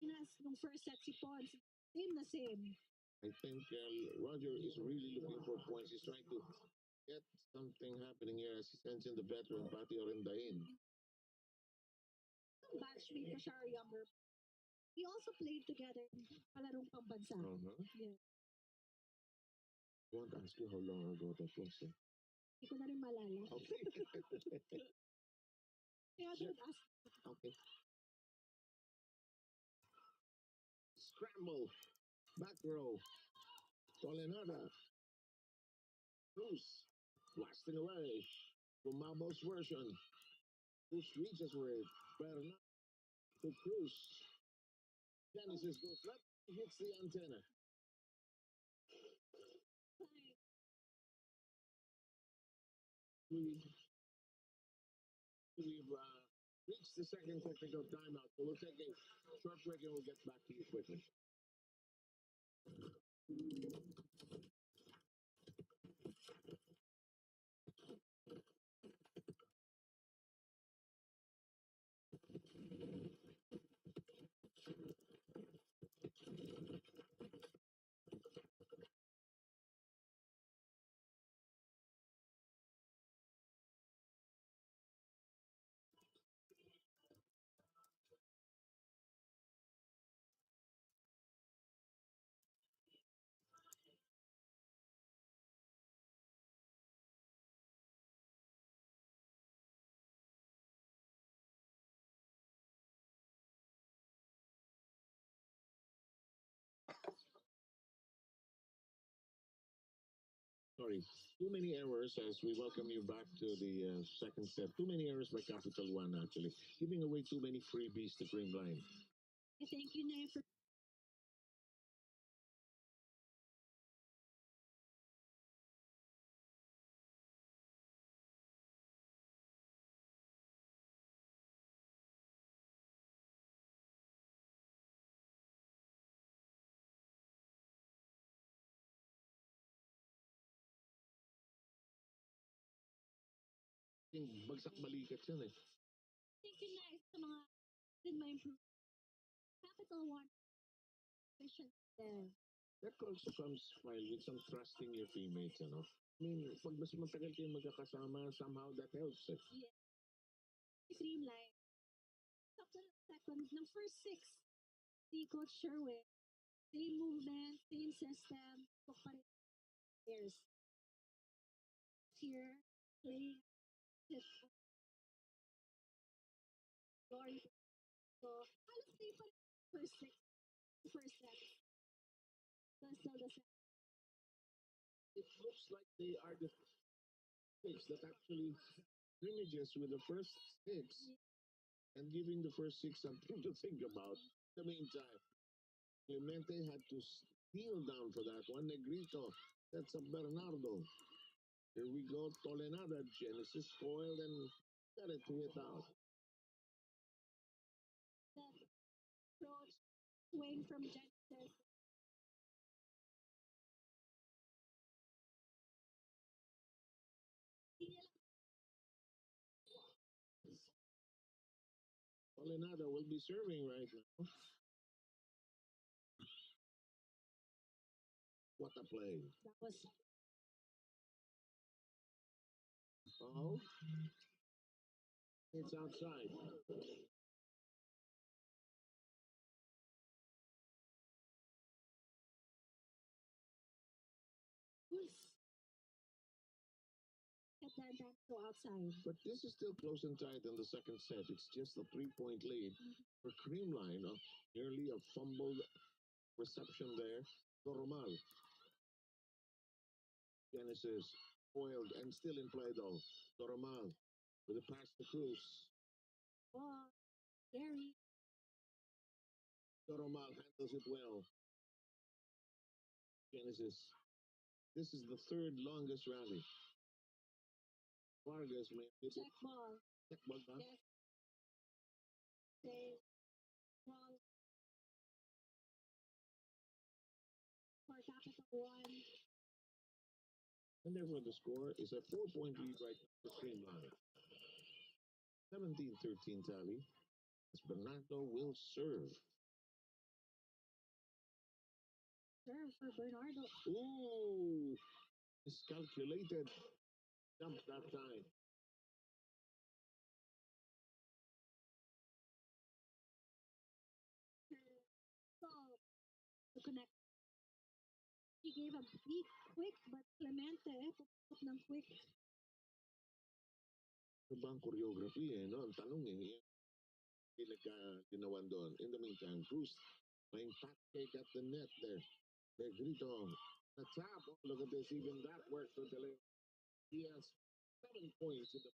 Nas nung first set si Pons, same na same. I think Roger is really looking for points. He's trying to get something happening here as he sends in the veteran Pati Orendain. Batchmate ko siya or younger. We also played together palarong pambansa. Yeah. I want to ask you how long ago that was. Hindi ko na rin malala. Okay. Kaya Sure. don't ask. Okay. Scramble. Back row. Tolenada. Cruz. Blasting away. Rumabos version. Cruz reaches for it. Bernard to Cruz. Genesis goes left. Hits the antenna. We've reached the second technical timeout. So we'll take a short break and we'll get back to you quickly. Sorry, too many errors as we welcome you back to the second set. Too many errors by Capital One, actually. Giving away too many freebies to Green Line. Thank you, Nay, for Bagsak balikat yan eh. thank you, Nay, sa mga din my improvement. Capital One efficient there. That also comes while with some trusting your teammates, I mean, pag mas matagal kayo magkakasama, somehow that helps eh. Yeah. Streamline. After the second, ng first six, si Coach Sherwin, same movement, same system, so pa rin years. Here, playing it, glory. So, halos same pa rin first six, first set. That's still the same. It looks like they are the six that actually scrimmages with the first six and giving the first six something to think about. In the meantime, Clemente had to steal down for that one. Negrito, that's a Bernardo. Here we go, Tolenada. Genesis foiled and got it to hit out. That approach, swing from Genesis. Tolenada will be serving right now. What a play. That was. Oh, it's outside. Yes. And then that go outside. But this is still close and tight in the second set. It's just a 3-point lead for Creamline. Nearly a fumbled reception there. Normal. Genesis foiled and still in play though. Normal with a pass to Cruz. Oh, Gary. Normal handles it well. Genesis. This is the third longest rally. Vargas may check ball. Check ball, huh? Yes. Say ball. For Capital One. And therefore the score is a 4-point lead right now for Streamline. 17-13 tally. As Bernardo will serve. serve for Bernardo. Ooh, miscalculated. Jump that time. So, to connect. He gave a big quick, but Clemente pumasok ng quick. Ano ba ang choreography eh, no? Ang tanong eh, pinagkaginawan doon. In the meantime, Cruz playing pancake at the net there. Negrito, the top. Oh, look at this. Even that works for Deleo. He has 7 points in the.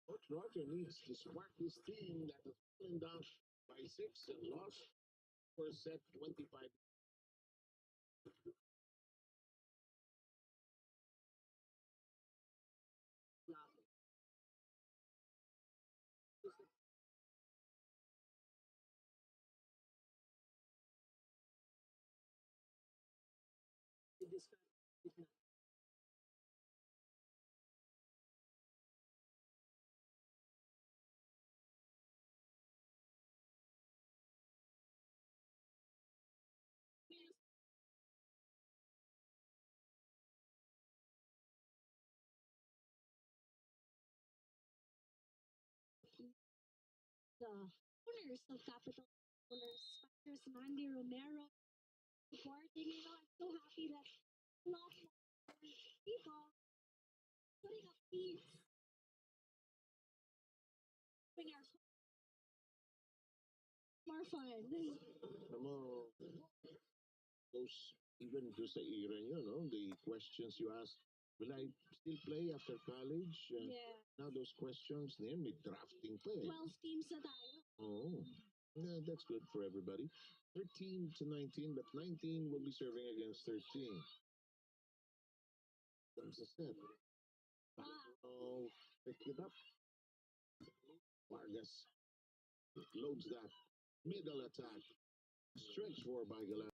Coach Roger needs to spark his team that has fallen down by 6 and lost for set 25. The owners of Capital owners, Spiders, Mandy Romero, supporting. I'm so happy that a lot more people putting up feeds, bring our more fun. Alam mo, those, even just sa era nyo, no? The questions you ask, will I still play after college? Yeah. Now those questions, may drafting pa eh. 12 teams na tayo. Oh, yeah, that's good for everybody. 13 to 19, but 19 will be serving against 13. That's the set. Oh, pick it up. Vargas loads that middle attack. Stretch for by Galan.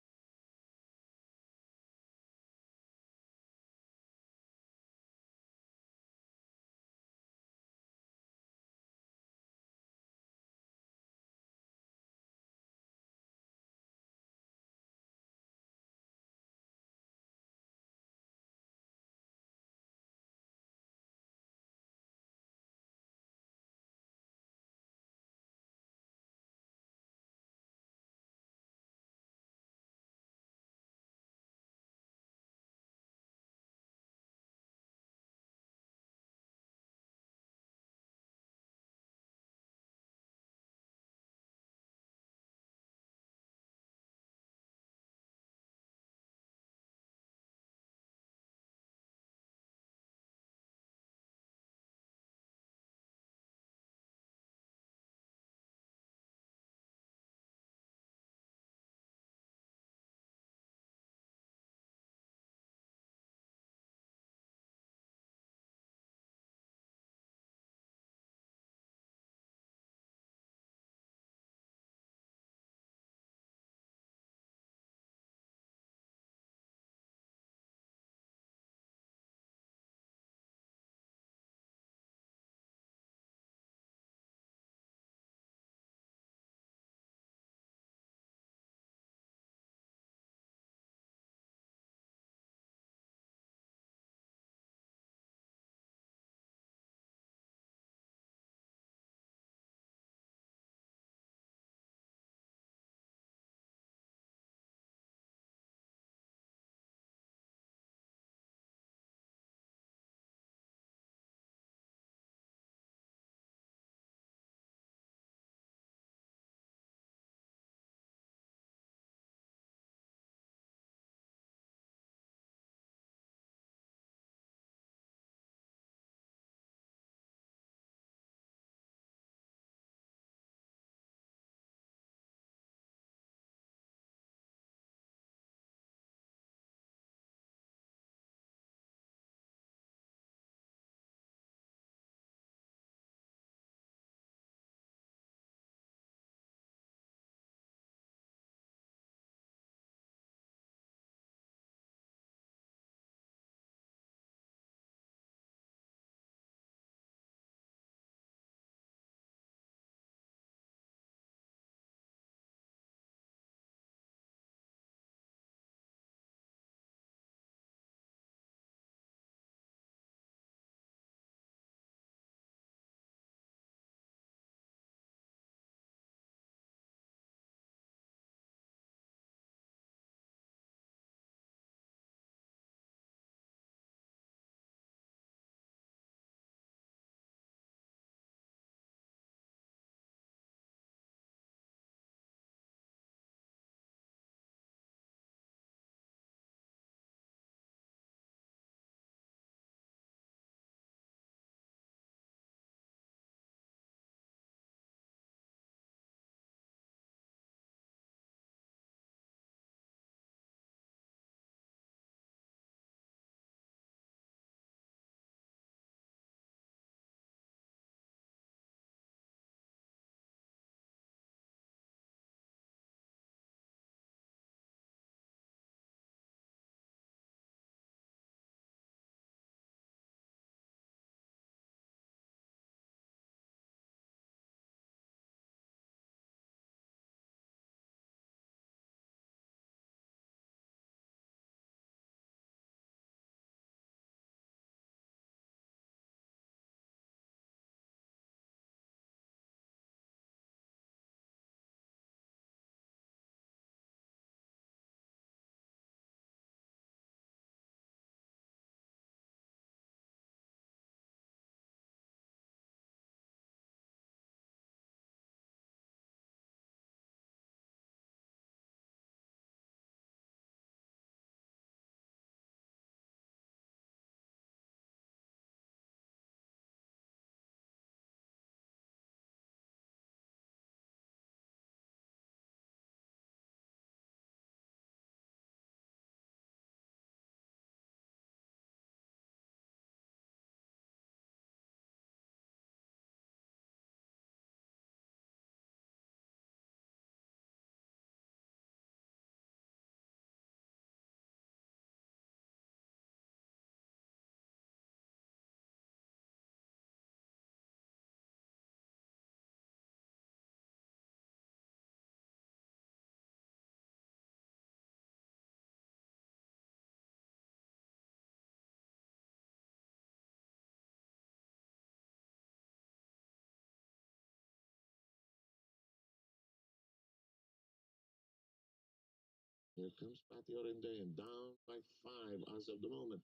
Here comes Patty Orendain, down by 5 as of the moment.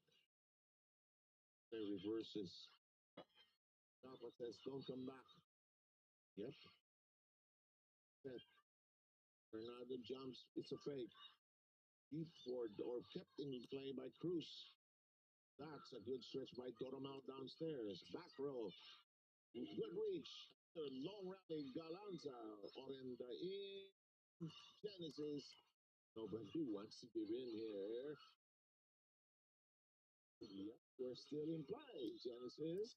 They reverses. Papa says, don't come back. Yep. Set. Bernardo jumps. It's a fake. Deep forward or kept in play by Cruz. That's a good stretch by Doramao downstairs. Back row. Good reach. Long rally. Galanza. Orenda in. Genesis. Nobody wants to give in here. Yep, we're still in play. Genesis.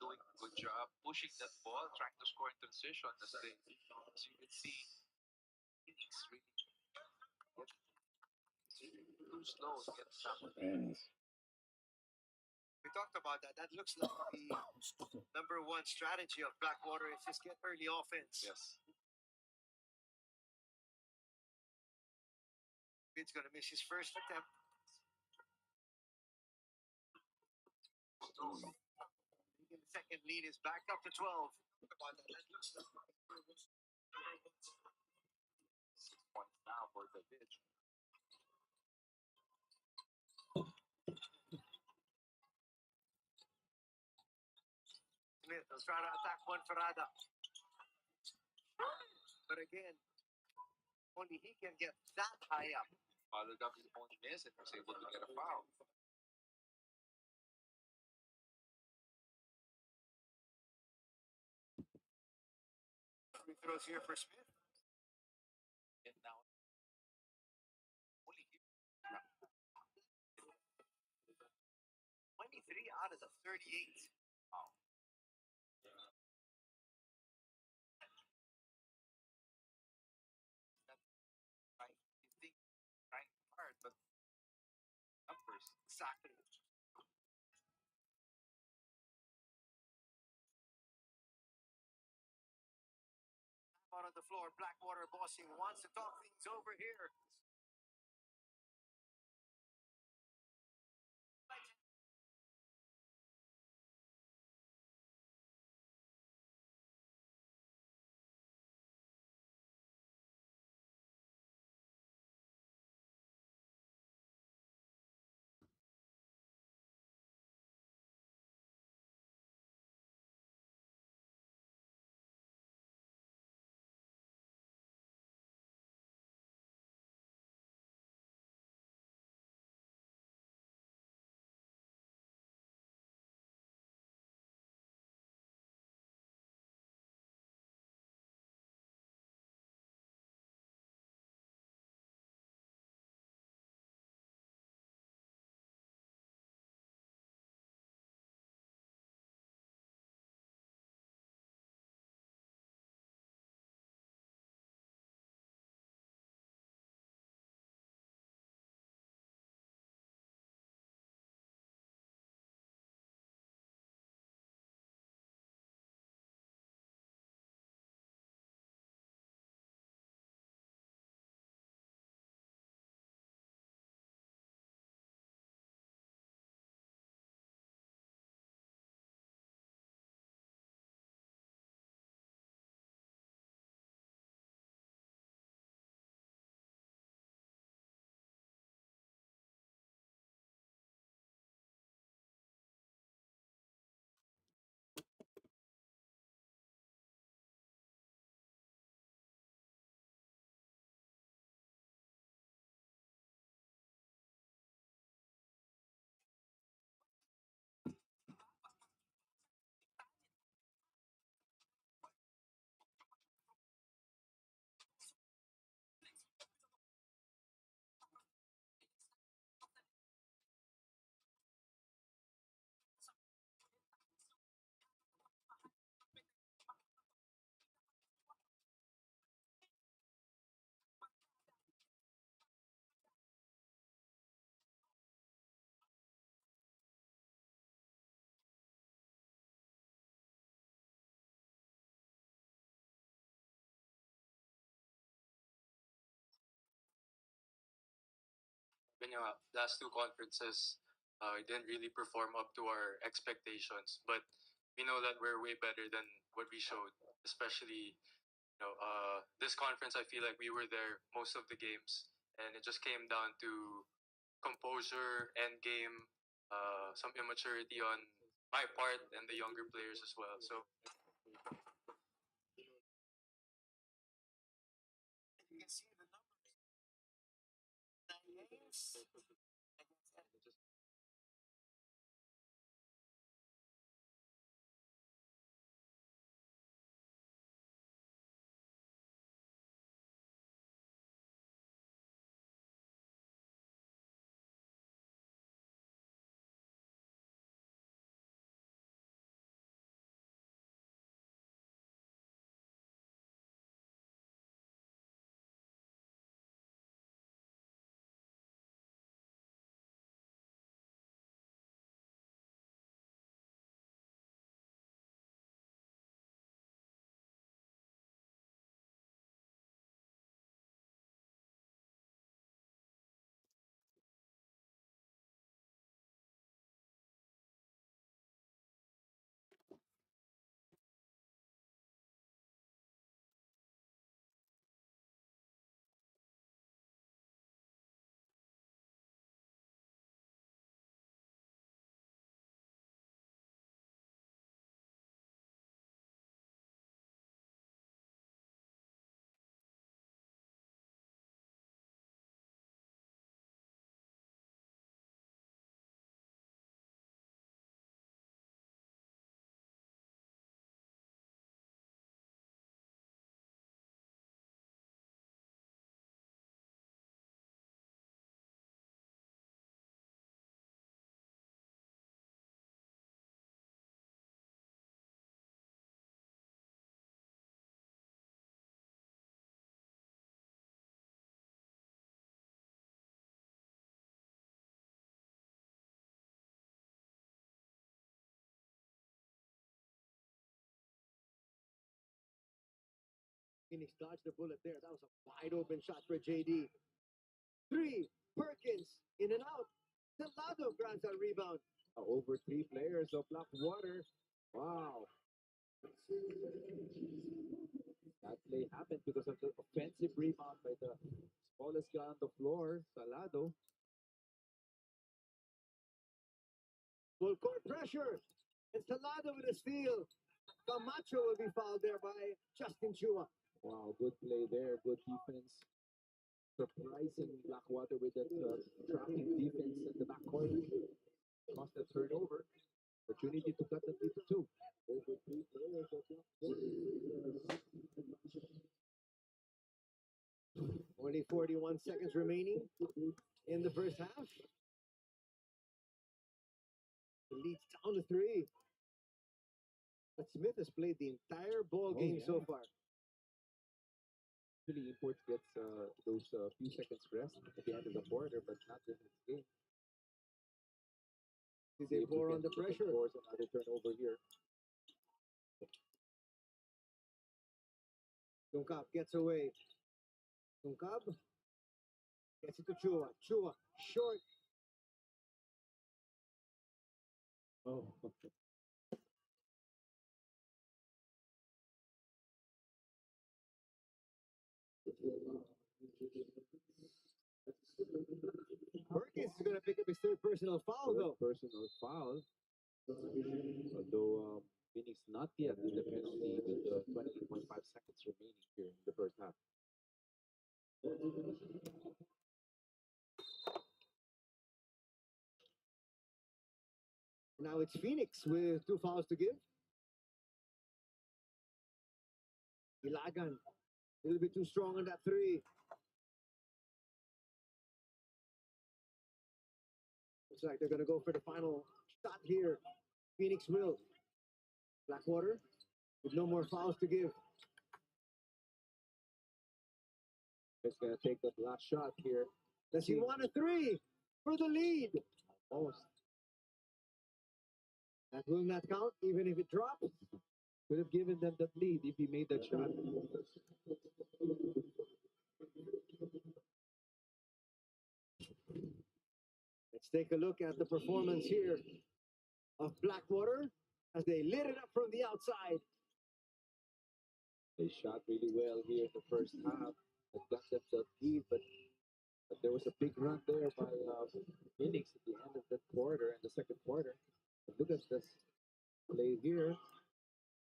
doing a good job pushing that ball, trying to score in transition. As you can see, it's really too slow to get stuck. We talked about that. That looks like the number one strategy of Blackwater is just get early offense. Yes. He's going to miss his first attempt. The second lead is back up to 12. About that. That looks like 6 points now for the pitch. Smith will try to attack one Ferrada. But again, only he can get that high up. Followed up his own miss and was able to get a foul. Free throws here for Smith. And now, only 23 out of the 38. wow. You think trying hard, but numbers. Exactly. Out on the floor, Blackwater bossing wants to talk things over here. Yung last two conferences, it didn't really perform up to our expectations. But we know that we're way better than what we showed. Especially, this conference, I feel like we were there most of the games, and it just came down to composure, end game, some immaturity on my part and the younger players as well. So You can see the numbers. 9 games. Phoenix dodged the bullet there. That was a wide open shot for JD. Three, Perkins, in and out. Delgado grabs that rebound. Over three players of Blackwater. Wow. That play happened because of the offensive rebound by the smallest guy on the floor, Salado. Full court pressure. And Salado with a steal. Camacho will be fouled there by Justin Chua. Wow, good play there, good defense. Surprising Blackwater with that tracking defense in the backcourt. Lost the turnover. Opportunity to cut the lead to two. Over three players of only 41 seconds remaining in the first half. The lead's down to three. But Smith has played the entire ball game so far. Usually Imports gets those few seconds rest at the end of the quarter, but not in this game. They pour on the pressure. Force another turnover here. Tungkab gets away. Tungkab gets it to Chua. Chua, short. Oh. Perkins is going to pick up his third personal foul, though. Personal foul. Although Phoenix not yet in the penalty with 20.5 seconds remaining here in the first half. Now it's Phoenix with two fouls to give. Ilagan, a little bit too strong on that three. Looks like they're going to go for the final shot here. Phoenix will. Blackwater with no more fouls to give. It's going to take the last shot here. Does he want a three for the lead? Almost. That will not count, even if it drops. Could have given them that lead if he made that shot. Let's take a look at the performance here of Blackwater as they lit it up from the outside. They shot really well here in the first half and got them the lead, but there was a big run there by Phoenix at the end of the quarter, in the second quarter. But look at this play here.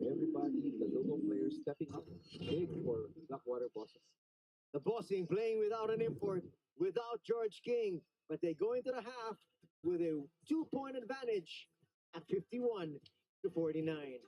Everybody, the local players stepping up big for Blackwater bosses. The Bossing playing without an import, without George King, but they go into the half with a 2-point advantage at 51-49.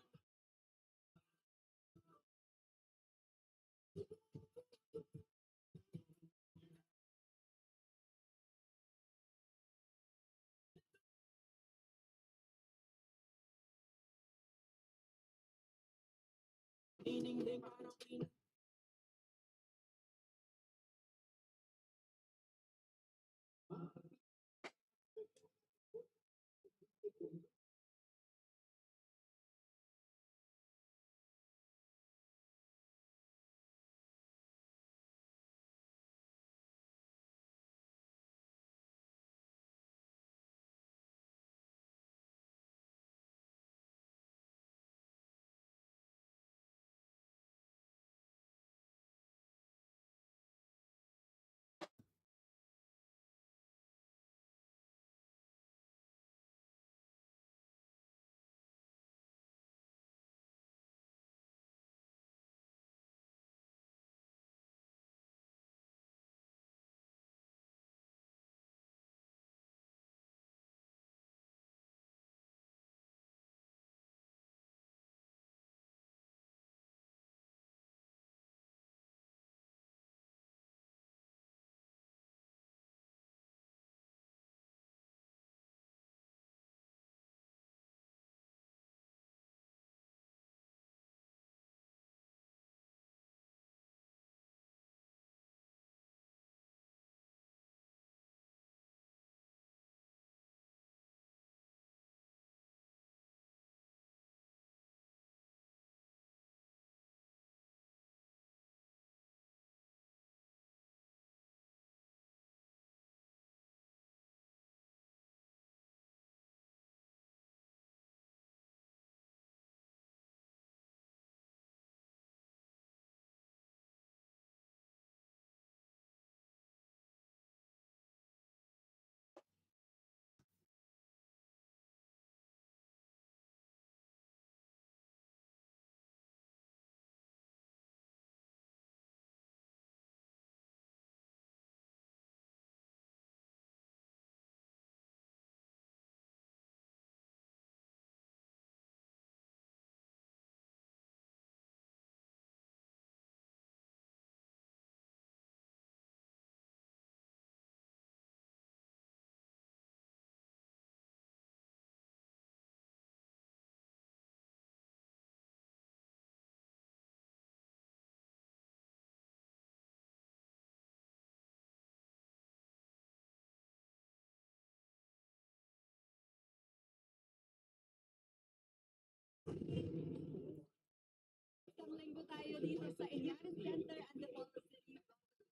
Panibagong linggo tayo dito sa Elianes Center and the City.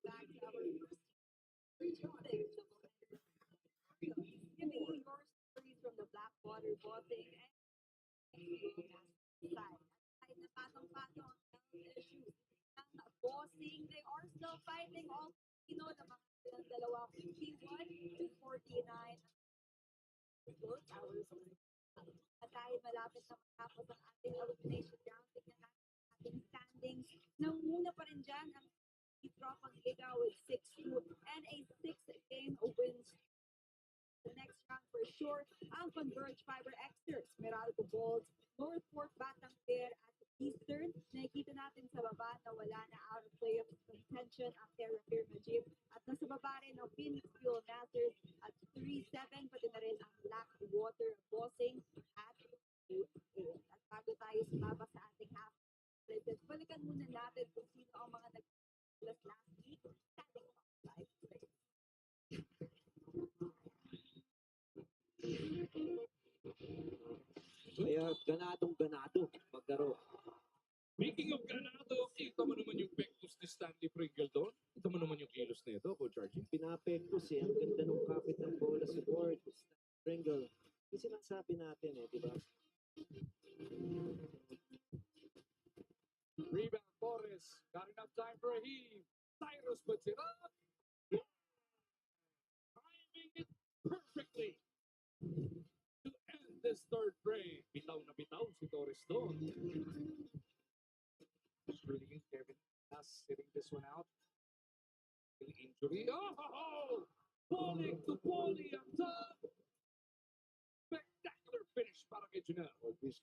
Back to our first recording. Giving you your stories from the Blackwater bossing and side. Kahit na patong-patong ang issues ng bossing, they are still fighting all Filipino na mga silang dalawa 51 to 49 close hours. At kahit malapit na matapos ang ating elimination round, tignan natin ang ating standings. Nanguna pa rin dyan ang Tropang Giga with 6-2 and a 6-game win. The next round for sure, ang Converge Fiber Exters, Meralco Bulls, North Fork Batang Fair at Eastern. Nakikita natin sa baba na wala na out of playoff contention ang Terra Firma Gym. At nasa baba rin ang Phoenix Fuel Masters at 3-7, pati na rin ang Blackwater Bossing at 2-8. At bago tayo sumaba sa ating half, balikan muna natin kung sino ang mga nag-plus last week. Standing top 5 place. Kaya ganadong-ganado maglaro. Speaking of ganado, kita mo naman yung pectus ni Stanley Pringle doon. Kita mo naman yung kilos nito, Coach Archie. Pinapektos ang ganda ng kapit ng bola sa board. Pringle. Yung sinasabi natin di ba? Rebound, Torres. Got enough time for a heave. Cyrus puts it up. Timing it perfectly to end this third frame. Bitaw na bitaw si Torres doon. Screening Kevin Pass sitting this one out. Injury. Oh! Falling to Paulie up top. Spectacular finish para kay Janelle. This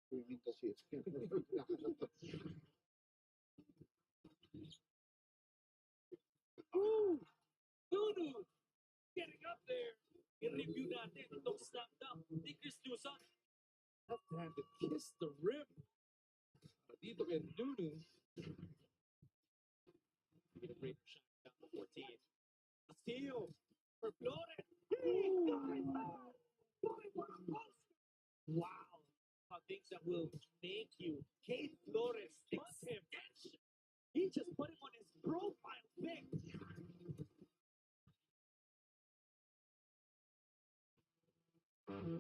screaming kasi it's Nunu getting up there. I-review natin itong slam dunk ni Chris Newsom. Left-handed kiss the rim. Dito kay Nunu. Get a great shot down to 14. A steal for Flores. Wow. Things that will make you hate Flores. It's him. He just put him on his profile pic. Ano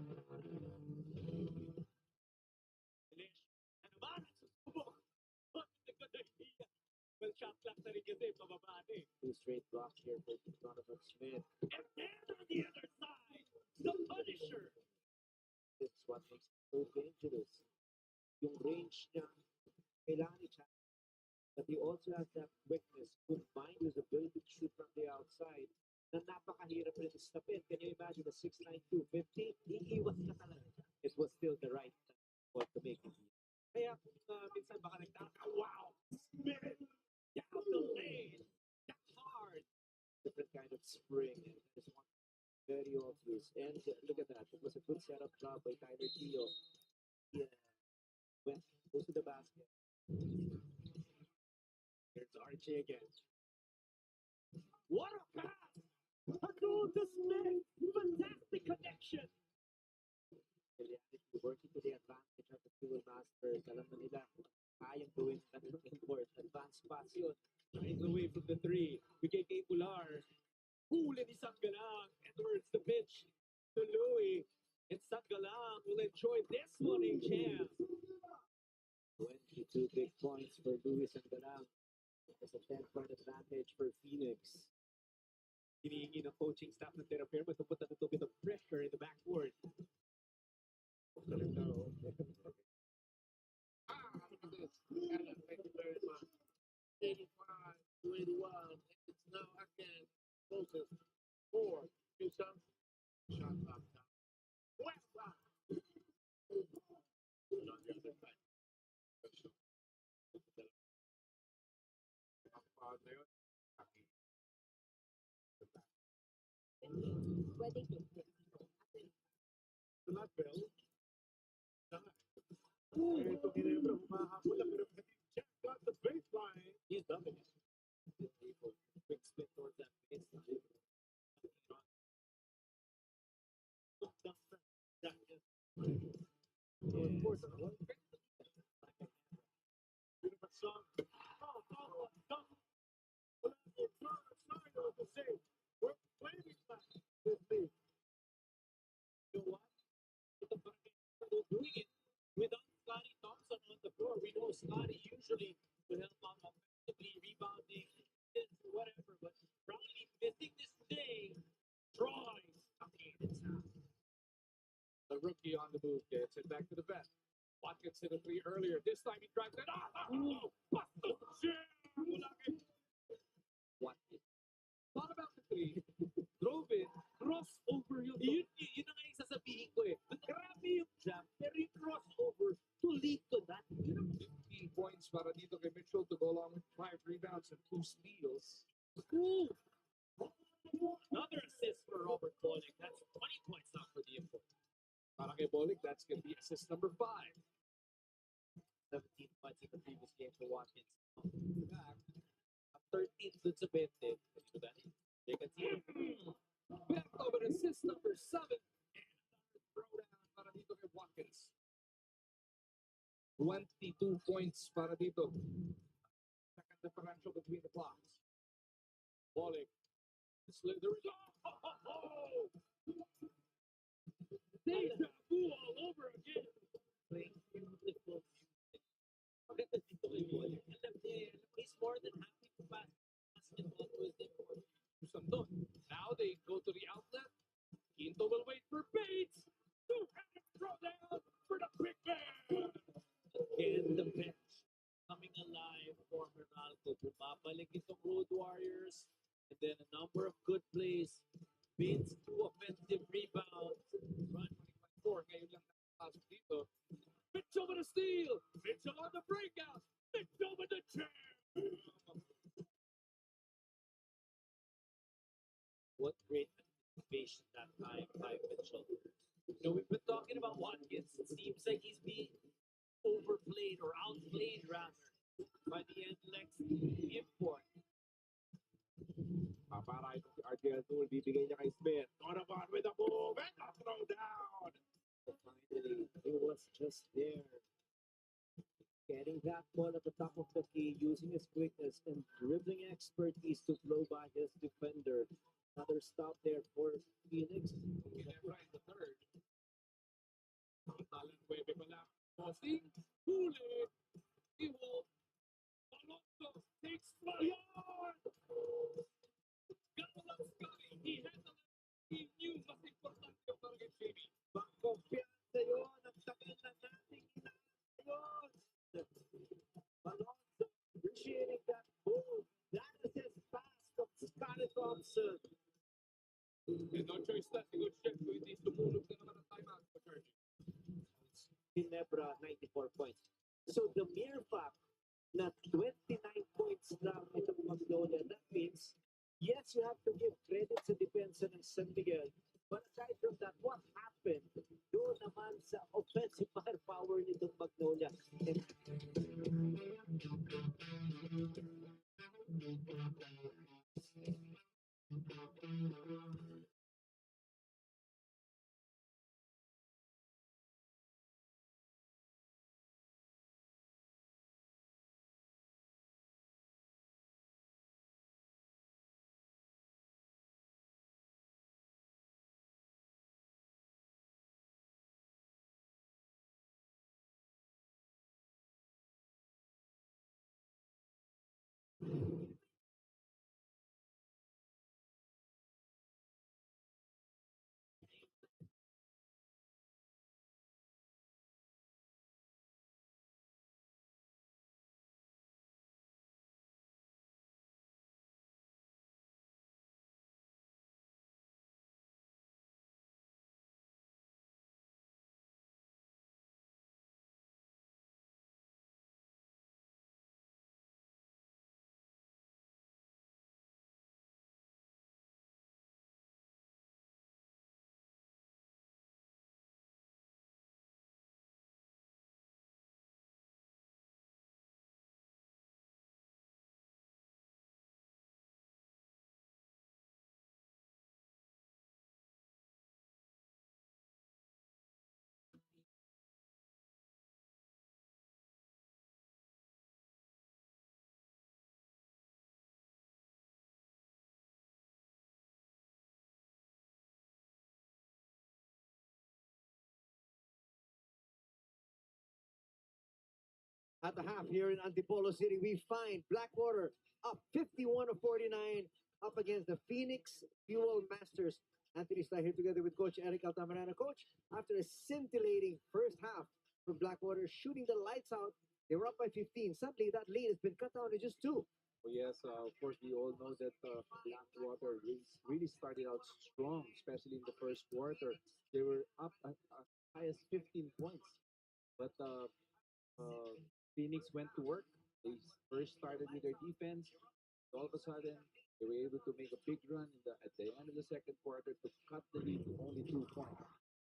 ba? Susubok. Bakit good idea? Well, shot clock na rin kasi, pababa na eh. Two straight blocks here for Donovan Smith. And then on the other side, the Punisher. That's what makes him so dangerous. Yung range niya, kailangan niya. But he also has that quickness combined with the ability to shoot from the outside na napakahirap rin stopin. Can you imagine the 6'9", 250? Iiwas ka talaga. It was still the right time to make it. Kaya minsan baka nagtaka, wow, Smith, down the lane, that's hard. Different kind of spring. And that is one very obvious. And look at that. It was a good setup job by Tyler Keogh. Yeah. Goes to the basket. Here's Archie again. What a pass! Hadool to Smith! Fantastic connection! Working to the advantage of the Fuel Masters. Alam na nila kayang gawin ng import. Advanced pass yun. Trying away from the three. Bigay kay Pular. Huli ni Sanggalang. Edwards the pitch to Louis. And Sanggalang will enjoy this one in champ. 22 big points for Louis Sanggalang. It's a 10-point advantage for Phoenix. Hinihingi ng coaching staff ng Terra Firma to put a little bit of pressure in the backcourt. Look at this. Thank you very much. 85 to 81. It's now again closest for Newsom. Shot up top. West side. On the other side. Pwede Black belt. Ito Ginebra, humahabol lang pero check got the baseline. He's dumping it. Quick split towards that baseline. We're playing this league. You know what? They're doing it without Scotty Thompson on the floor. We know Scotty usually will help out offensively, rebounding, whatever. But Brownlee missing this day. Troy again. It's out. The rookie on the move gets it back to the bench. Watkins hit a three earlier. This time he drives it. Watkins. Thought about the three. Drove it. Crossover yun. Yun ang nga sasabihin ko eh. Grabe yung jump, pero yung crossover, tulik ko na. 15 points para dito kay Mitchell to go along with 5 rebounds and 2 steals. Ooh. Another assist for Robert Bolick. That's 20 points now for the import. Para kay Bolick, that's going to be assist number 5. 17 points in the previous game for Watkins. Back. 13 dun sa 20. Ito dahil. You can see back over assist number 7. And throwdown para dito kay Watkins. 22 points para dito. Second differential between the blocks. Bolick. There we go. Deja vu all over again. Playing beautiful music. Maganda dito kay Bolick. Alam niya, he's more than happy to pass basketball to his import. Now they go to the outlet. Quinto will wait for Bates. Two-handed throwdown for the big man. Again, the bench coming alive for Meralco. Bumabalik itong Road Warriors. And then a number of good plays. Bates, 2 offensive rebounds. Run 24. Ngayon lang nakapasok dito. Mitchell with a steal. Mitchell on the breakout. Mitchell with the jam. What great anticipation that time by Mitchell. You know, we've been talking about Watkins. It seems like he's being overplayed or outplayed rather by the NLEX import. Para itong si RJ Azul, bibigay niya kay Smith. Donovan with a move and a throw down. Finally, it was just there. Getting that ball at the top of the key, using his quickness and dribbling expertise to blow by his defender. Another stop there for Phoenix. Ginebra in the third. Talang pwede pala. Bossing, huli, Iwo, Alonso takes fire! Gano'n Sky, he handled it. He knew mas importante yung para kay Jamie. Pangkumpiyansa yun, ang tagal na nating inaayos. Alonso appreciating that move. That is his pass from Scotty Thompson. There's no choice na si Coach Jeff kung hindi tumulog na naman ang timeout for Charging. Ginebra, 94 points. So the mere fact na 29 points lang itong Magnolia, that means, yes, you have to give credit sa depensa ng San Miguel. But aside from that, what happened doon naman sa offensive firepower nitong Magnolia? At the half here in Antipolo City, we find Blackwater up 51-49 up against the Phoenix Fuel Masters. Anthony Sly here together with Coach Eric Altamirano. Coach, after a scintillating first half for Blackwater, shooting the lights out, they were up by 15. Suddenly, that lead has been cut down to just two. Well, yes, of course, we all know that Blackwater really started out strong, especially in the first quarter. They were up as high as 15 points. But uh, Phoenix went to work. They first started with their defense. All of a sudden, they were able to make a big run at the end of the second quarter to cut the lead to only 2 points.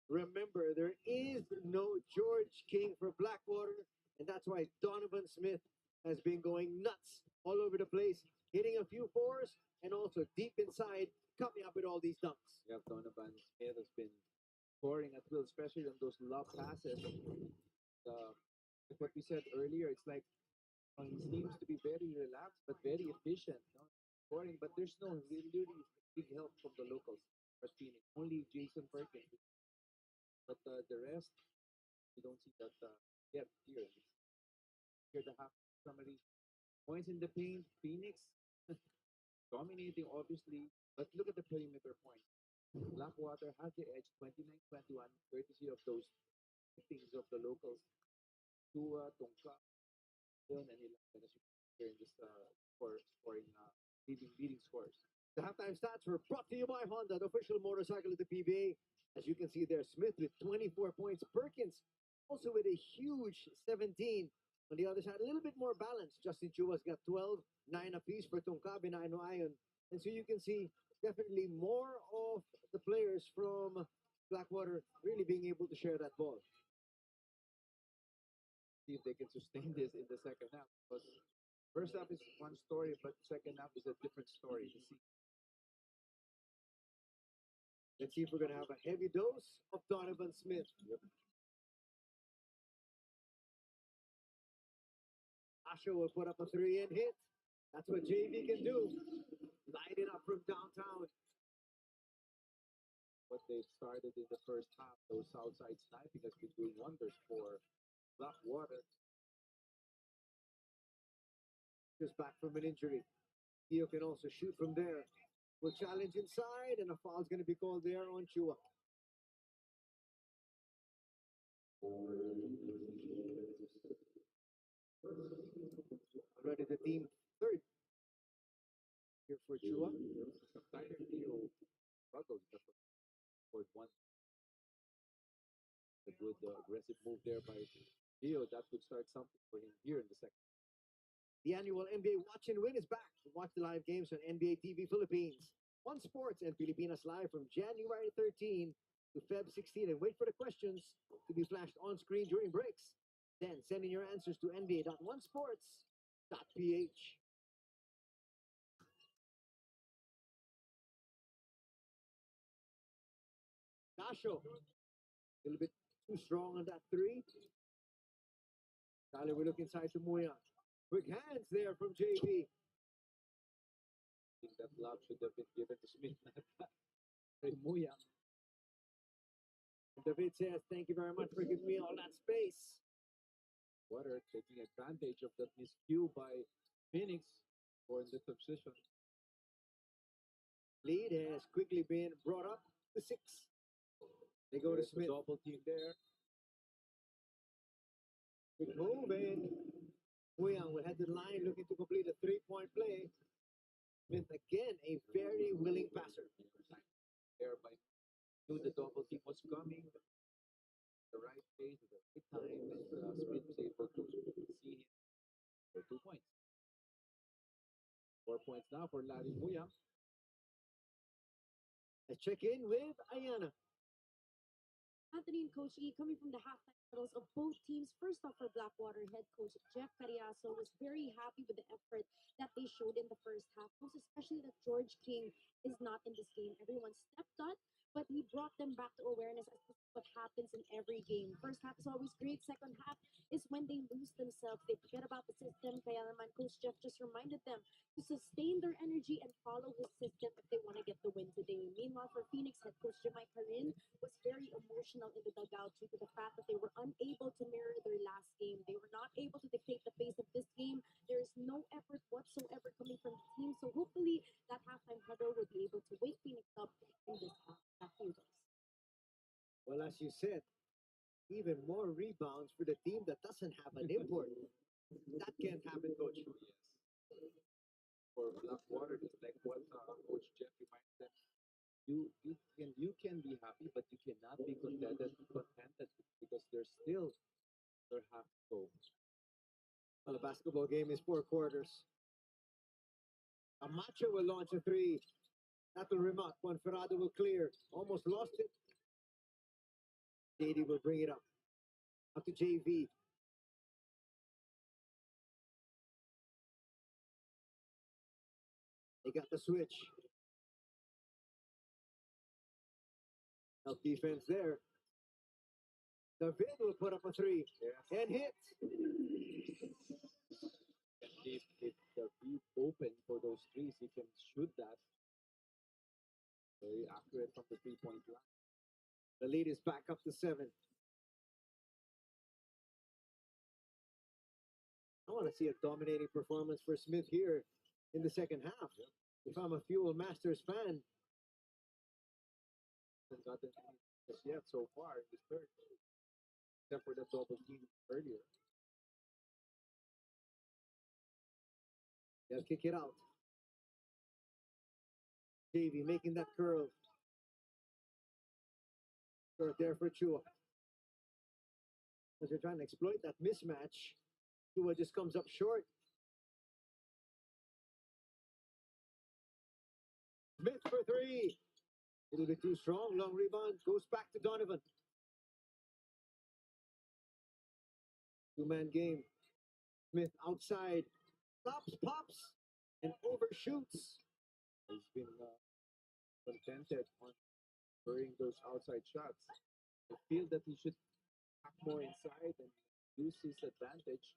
Remember, there is no George King for Blackwater, and that's why Donovan Smith has been going nuts all over the place, hitting a few fours and also deep inside, coming up with all these dunks. You have Donovan Smith has been scoring at will, especially on those lob passes. Like what we said earlier, it's like he seems to be very relaxed but very efficient, scoring. But there's no really big help from the locals for Phoenix. Only Jason Perkins, but the rest we don't see that yet here. Here the half summary points in the paint. Phoenix dominating obviously, but look at the perimeter points. Blackwater has the edge 29-21, courtesy of those things of the locals. Tua, Tongka, and 11 as you can see here in this scoring leading scores. The halftime stats were brought to you by Honda, the official motorcycle of the PBA. As you can see there, Smith with 24 points. Perkins also with a huge 17. On the other side, a little bit more balanced. Justin Chua's got 12, 9 apiece for Tongkabe, 9 Ayon. And so you can see definitely more of the players from Blackwater really being able to share that ball. See if they can sustain this in the second half. Because first half is one story, but second half is a different story. Let's see if we're going to have a heavy dose of Donovan Smith. Yep. Asha will put up a 3 and hit. That's what JV can do. Light it up from downtown. What they've started in the first half, those outside sniping has been doing wonders for Blackwater. Just back from an injury. Theo can also shoot from there. Will challenge inside, and a foul's going to be called there on Chua. Already the team third here for Chua. Tyler Theo struggled for one. A good aggressive move there by Theo. That would start something for him here in the second. The annual NBA Watch and Win is back. Watch the live games on NBA TV Philippines, One Sports, and Pilipinas Live from January 13 to Feb 16. And wait for the questions to be flashed on screen during breaks. Then send in your answers to nba.onesports.ph. Dasho, a little bit too strong on that three. Tyler, we look inside to Muya. Quick hands there from JB. I think that lob should have been given to Smith, not Muya. David says, thank you very much for giving me all that space. Water taking advantage of that miscue by Phoenix for the position. Lead has quickly been brought up to 6. They go to Smith. Double team there. Quick move in. Huyang will head to the line looking to complete a 3-point play. Smith again, a very willing passer. There by knew the double team was coming. The right place at the right time, and Smith was able to see him for 2 points. 4 points now for Larry Muya. Let's check in with Ayana. Anthony and Coach E, coming from the halftime huddles of both teams. First off, for Blackwater, head coach Jeff Cariaso was very happy with the effort that they showed in the first half, most especially that George King is not in this game. Everyone stepped up, but he brought them back to awareness as to what happens in every game. First half is always great. Second half is when they lose themselves. They forget about the system. Kaya naman, Coach Jeff just reminded them to sustain their energy and follow his system if they want to get the win today. Meanwhile, for Phoenix head coach Jemai Karin was very emotional in the dugout due to the fact that they were unable to mirror their last game. They were not able to dictate the pace of this game. There is no effort whatsoever coming from the team. So hopefully that halftime huddle will be able to wake Phoenix up in this half. Back to you guys. Well, as you said, even more rebounds for the team that doesn't have an import. That can't happen, coach. Yes. For Blackwater, just like what Coach Jeff reminded them, you can be happy, but you cannot be contented because there's still their half to go. Well, a basketball game is 4 quarters. Amacho will launch a three. That will remark. Ferrado will clear. Almost lost it. JD will bring it up. Up to JV. They got the switch. Help defense there. David will put up a three and hit. And if the beat open for those threes, he can shoot that very accurate from the 3 point line. The lead is back up to 7. I want to see a dominating performance for Smith here in the second half. If I'm a Fuel Masters fan, Hasn't gotten any just yet so far in this third, except for the double team earlier. they'll kick it out. JV making that curl. Short there for Chua. As they're trying to exploit that mismatch, Chua just comes up short. Smith for three. A little bit too strong. Long rebound. Goes back to Donovan. Two-man game. Smith outside. Pops, and overshoots. He's been contented on burying those outside shots. I feel that he should pack more inside and use his advantage.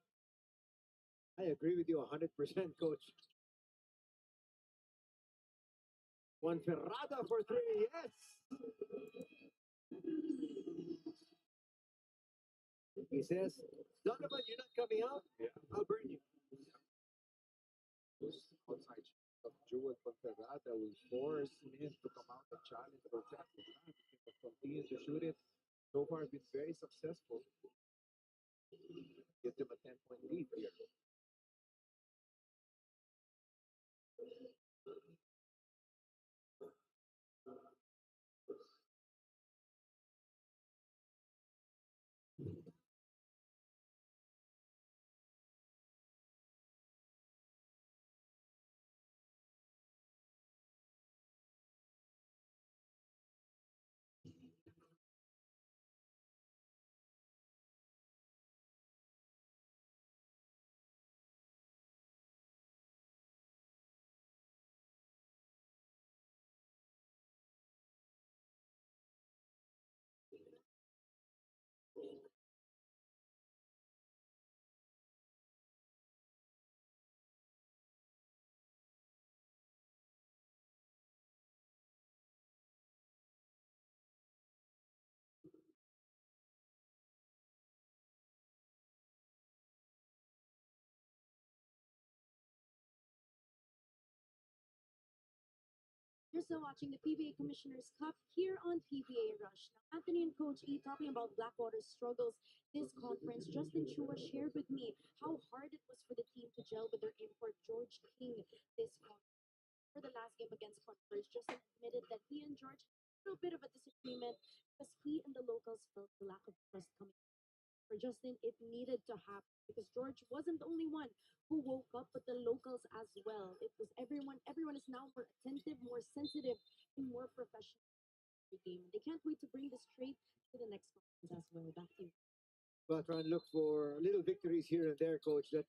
I agree with you 100%, coach. One Ferrada for three. Yes. He says, Donovan, you're not coming out. Yeah. I'll burn you. Those outside shots of Jewel Ponferrada will force Smith to come out and challenge for that. If he continues to shoot it, so far been very successful. Give them a 10-point lead here. You're still watching the PBA Commissioner's Cup here on PBA Rush. Now, Anthony and Coach E talking about Blackwater's struggles this conference. Justin Chua shared with me how hard it was for the team to gel with their import George King this conference. For the last game against Converse, Justin admitted that he and George had a little bit of a disagreement because he and the locals felt the lack of trust coming. For Justin, it needed to happen because George wasn't the only one who woke up, but the locals as well. It was everyone. Everyone is now more attentive, more sensitive, and more professional in the game. They can't wait to bring this trait to the next conference as well. Back to you. Well, try and look for little victories here and there, coach. That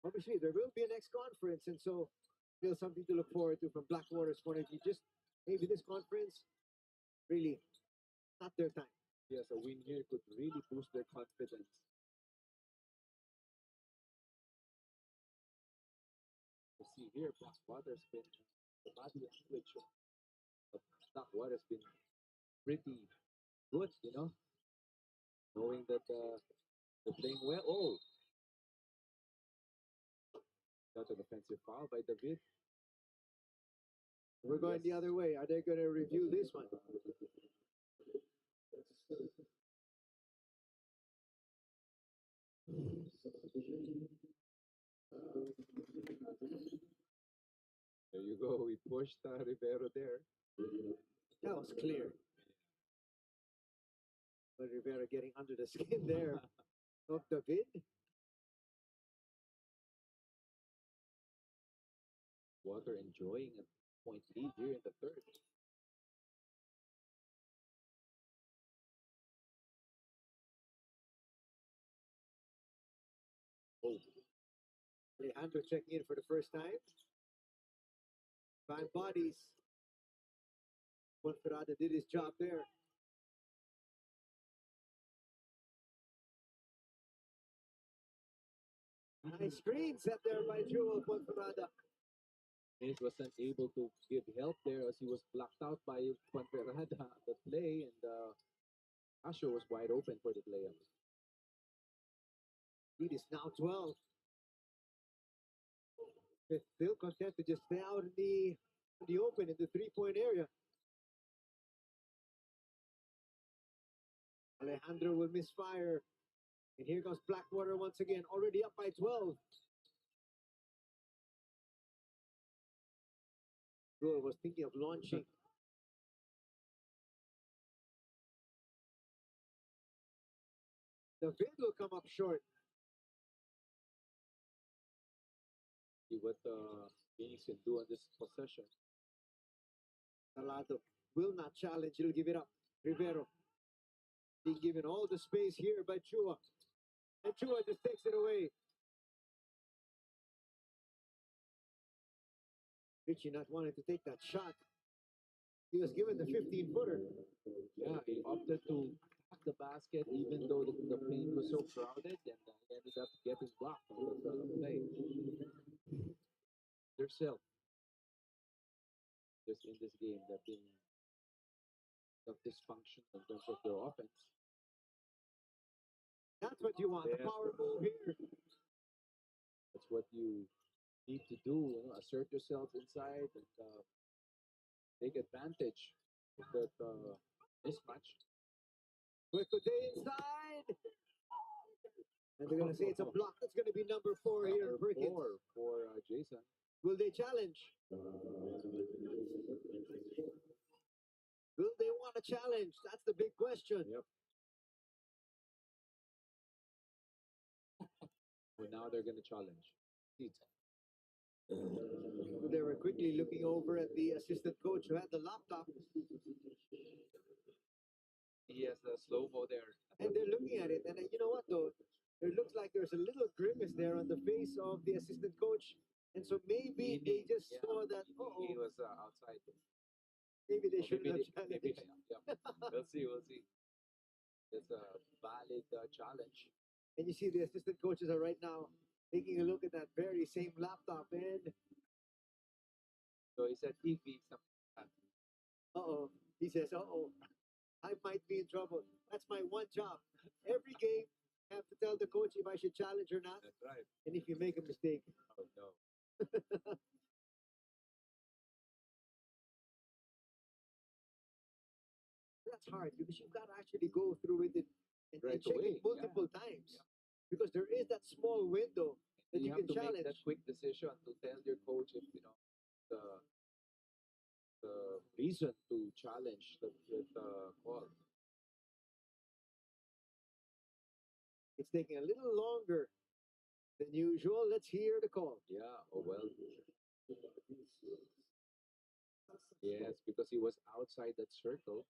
obviously there will be a next conference, and so still something to look forward to from Blackwater's point of view. Just maybe this conference really not their time. Yes, a win here could really boost their confidence. You see here, Blackwater's been the body language of Blackwater's been pretty good, knowing that they're playing well. Oh, got an offensive foul by David. We're going the other way. Are they going to review this one? There you go. We pushed Rivero there. That was clear. But Rivera getting under the skin there of David. Water enjoying a point lead here in the third. Oh, Alejandro checking in for the first time. 5 bodies. Conferada did his job there. Nice screen set there by Jewel Conferada. Hayes wasn't able to give help there as he was blocked out by Conferada the play, and Asher was wide open for the layup. Lead is now 12. They're still content to just stay out in the open in the 3-point area. Alejandro will misfire. And here comes Blackwater once again, already up by 12. Jewel was thinking of launching. The vid will come up short. See what Phoenix can do on this possession. Salado will not challenge. He'll give it up. Rivero being given all the space here by Chua. And Chua just takes it away. Richie not wanting to take that shot. He was given the 15-footer. Yeah, he opted to attack the basket even though the paint was so crowded, and he ended up getting blocked on the play. Their self. Just in this game, they've been of dysfunction in terms of their offense. That's what you want. The power move here. That's what you need to do. Assert yourself inside and take advantage of that mismatch. Quick day inside. And they're going to say it's a block. That's going to be number 4 here. Number 4 for Jason. Will they challenge? Will they want a challenge? That's the big question. Yep. Well, now they're going to challenge. They were quickly looking over at the assistant coach who had the laptop. He has a slow-mo there. And they're looking at it. And you know what, though? It looks like there's a little grimace there on the face of the assistant coach. And so maybe they just saw that, he was outside. Maybe they shouldn't have challenged. Yeah. We'll see. It's a valid challenge. And you see the assistant coaches are right now taking a look at that very same laptop. And so he said he beat something. he says, I might be in trouble. That's my one job. Every game, I have to tell the coach if I should challenge or not. That's right. And if you make a mistake. Oh, no. That's hard because you've got to actually go through with it and Right check away, it multiple times. Yeah. Because there is that small window that you have can to challenge. make that quick decision to tell your coach if the reason to challenge that call. It's taking a little longer than usual. Let's hear the call. Yeah, oh well. Yes, because he was outside that circle,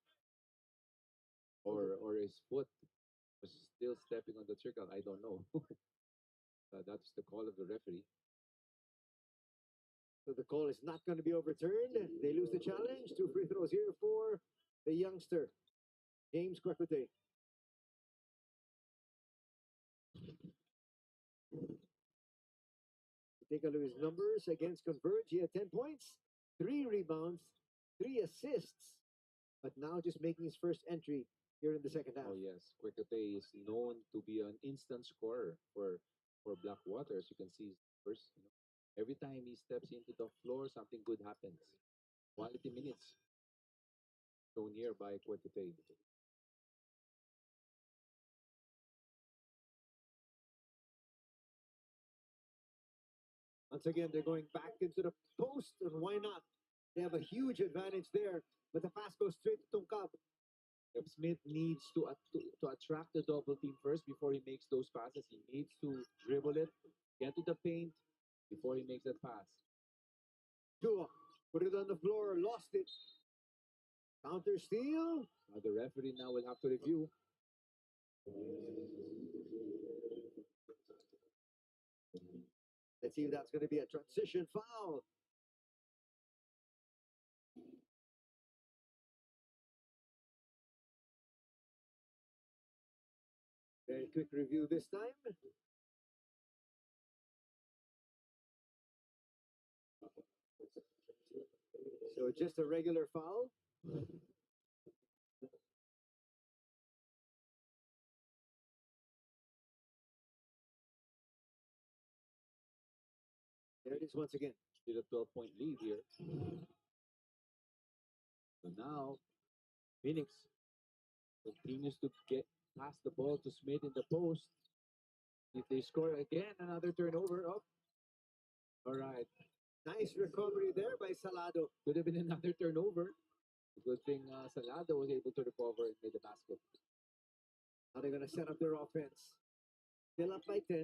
or his foot was still stepping on the circle. I don't know. That's the call of the referee. So the call is not going to be overturned. They lose the challenge. 2 free throws here for the youngster, James Kwekute. Take a look at his numbers against Converge. He had 10 points, 3 rebounds, 3 assists, but now just making his first entry here in the second half. Oh yes, Kwekute is known to be an instant scorer for Blackwater. As you can see, first, every time he steps into the floor, something good happens. Quality minutes shown here by Kwekute. Once again, they're going back into the post, and why not? They have a huge advantage there, but the pass goes straight to Tungkab. Smith needs to attract the double team first before he makes those passes. He needs to dribble it, get to the paint before he makes that pass. Tua put it on the floor, lost it. Counter steal. Now the referee now will have to review. Let's see if that's going to be a transition foul. Very quick review this time. So just a regular foul. There it is once again. Still a 12-point lead here. So now, Phoenix continues to get pass the ball to Smith in the post. If they score again, another turnover up. All right. Nice recovery there by Salado. Could have been another turnover. Good thing Salado was able to recover and made the basket. Now they're going to set up their offense. Still up by 10.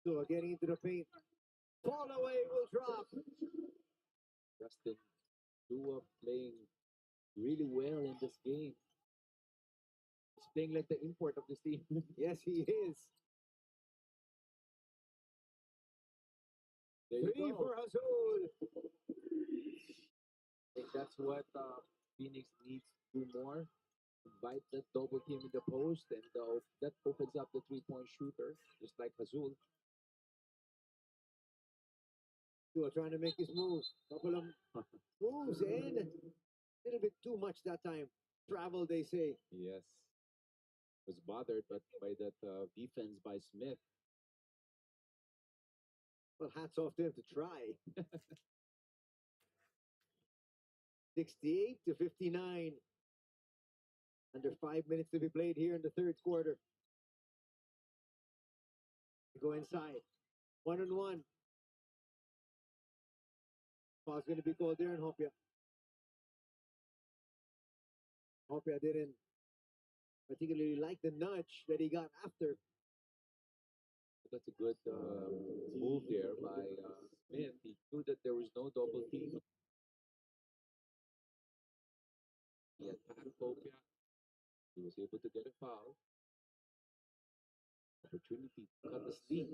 So getting into the paint. Fall away will drop. Justin Dua playing really well in this game. He's playing like the import of this team. Yes, he is. There you Three go. for Hazul. I think that's what Phoenix needs to do more. Invite that double team in the post, and that opens up the three-point shooter, just like Hazul. Tua trying to make his move. Couple of moves in. A little bit too much that time. Travel, they say. Yes. Was bothered by that defense by Smith. Well, hats off to him to try. 68 to 59. Under 5 minutes to be played here in the third quarter. Go inside. 1-on-1. Foul's going to be called there in Hopia. Hopia didn't particularly like the nudge that he got after. That's a good move there by Smith. He knew that there was no double team. He attacked Popia. He was able to get a foul. Opportunity to cut the steam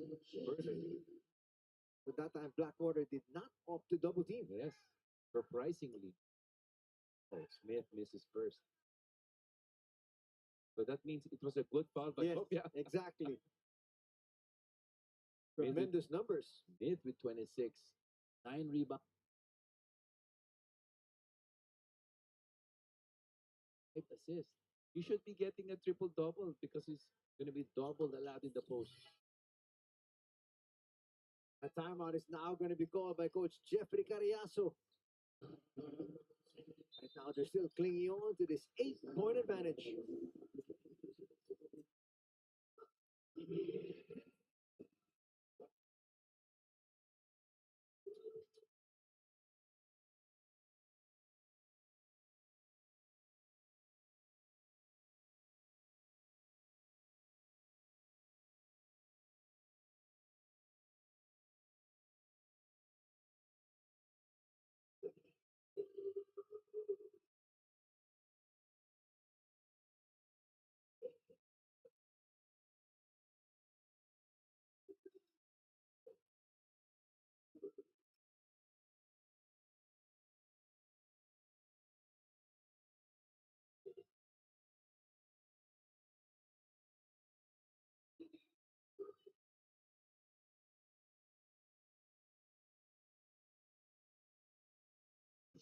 further. But that time, Blackwater did not opt to double team. Yes, surprisingly. Oh, Smith misses first. So that means it was a good foul by Yes, Popia. exactly. Mid with- Tremendous numbers. Smith with 26. 9 rebounds. 5 assists. He should be getting a triple-double because he's going to be doubled a lot in the post. A timeout is now going to be called by Coach Jeffrey Carriazo. Right now, they're still clinging on to this 8-point advantage.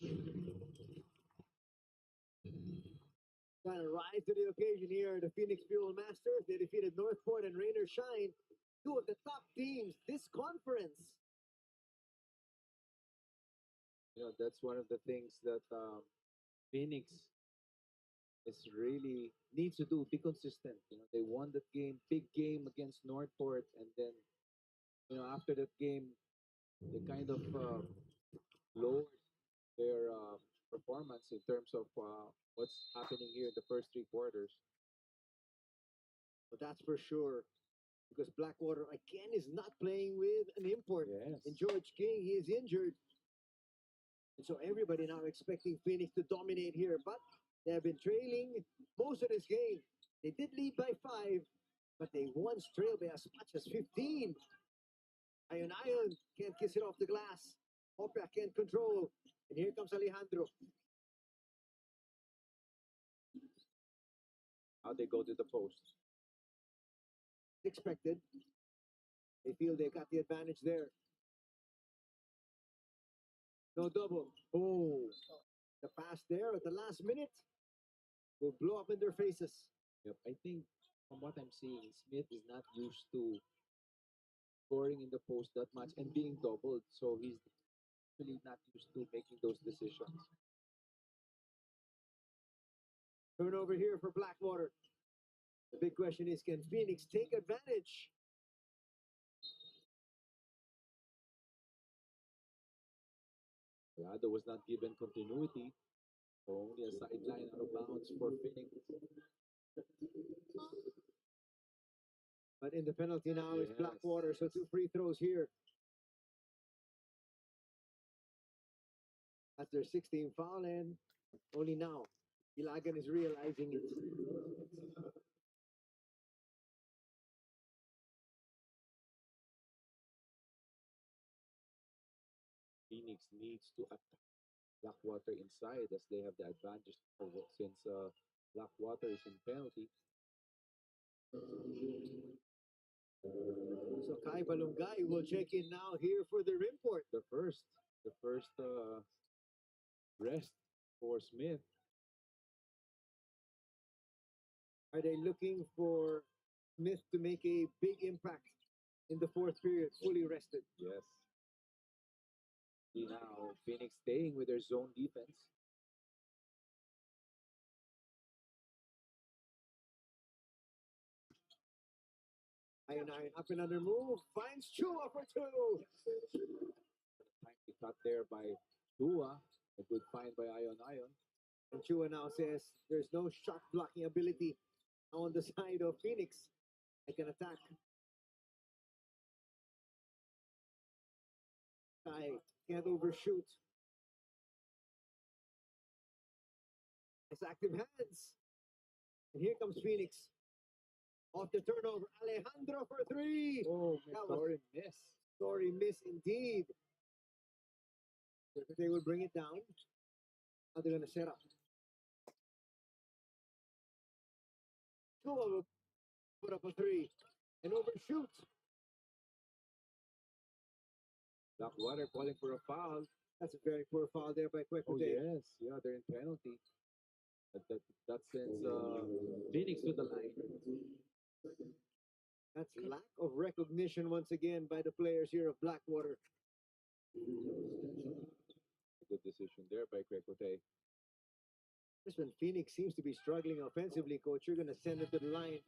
Trying to rise to the occasion here. The Phoenix Fuel Masters, they defeated Northport and Rainer Shine, two of the top teams this conference. You know, that's one of the things that Phoenix is really needs to do. Be consistent. You know, they won that game, big game against Northport, and then after that game, they kind of lowered their performance in terms of what's happening here in the first three quarters. But that's for sure. Because Blackwater again is not playing with an import. Yes. And George King, he is injured. And so everybody now expecting Phoenix to dominate here. But they have been trailing most of this game. They did lead by 5, but they once trailed by as much as 15. Ion can't kiss it off the glass. Hopia can't control. And here comes Alejandro. How they go to the post. Expected. They feel they got the advantage there. No double. Oh, the pass there at the last minute will blow up in their faces. Yep. I think from what I'm seeing, Smith is not used to scoring in the post that much and being doubled. So he's really not used to making those decisions. Turnover here for Blackwater. The big question is, can Phoenix take advantage? There was not given continuity. So only a sideline out of bounds for Phoenix. But in the penalty now is Yes. Blackwater, so 2 free throws here. That's their 16th foul, and only now Ilagan is realizing it. Phoenix needs to attack Blackwater inside as they have the advantage since Blackwater is in penalty. So Kai Balungay will check in now here for the import. The first rest for Smith. Are they looking for Smith to make a big impact in the fourth period, fully rested? Yes. See now, Phoenix staying with their zone defense. Ion up and under move, finds Chua for 2. Timely cut there by Chua. A good find by Ion. And Chua now says there's no shot blocking ability on the side of Phoenix. I can attack. I can't overshoot. It's active hands. And here comes Phoenix. Off the turnover, Alejandro for 3. Oh, That was sorry, miss. Sorry, miss indeed. They will bring it down. Now they're going to set up. Chua will put up a 3 and overshoot. Blackwater calling for a foul. That's a very poor foul there by Kwekute. Oh, yes. Yeah, they're in penalty. That sends Phoenix to the line. That's lack of recognition once again by the players here of Blackwater. Good decision there by Kwekote. Just when Phoenix seems to be struggling offensively, coach, you're going to send it to the line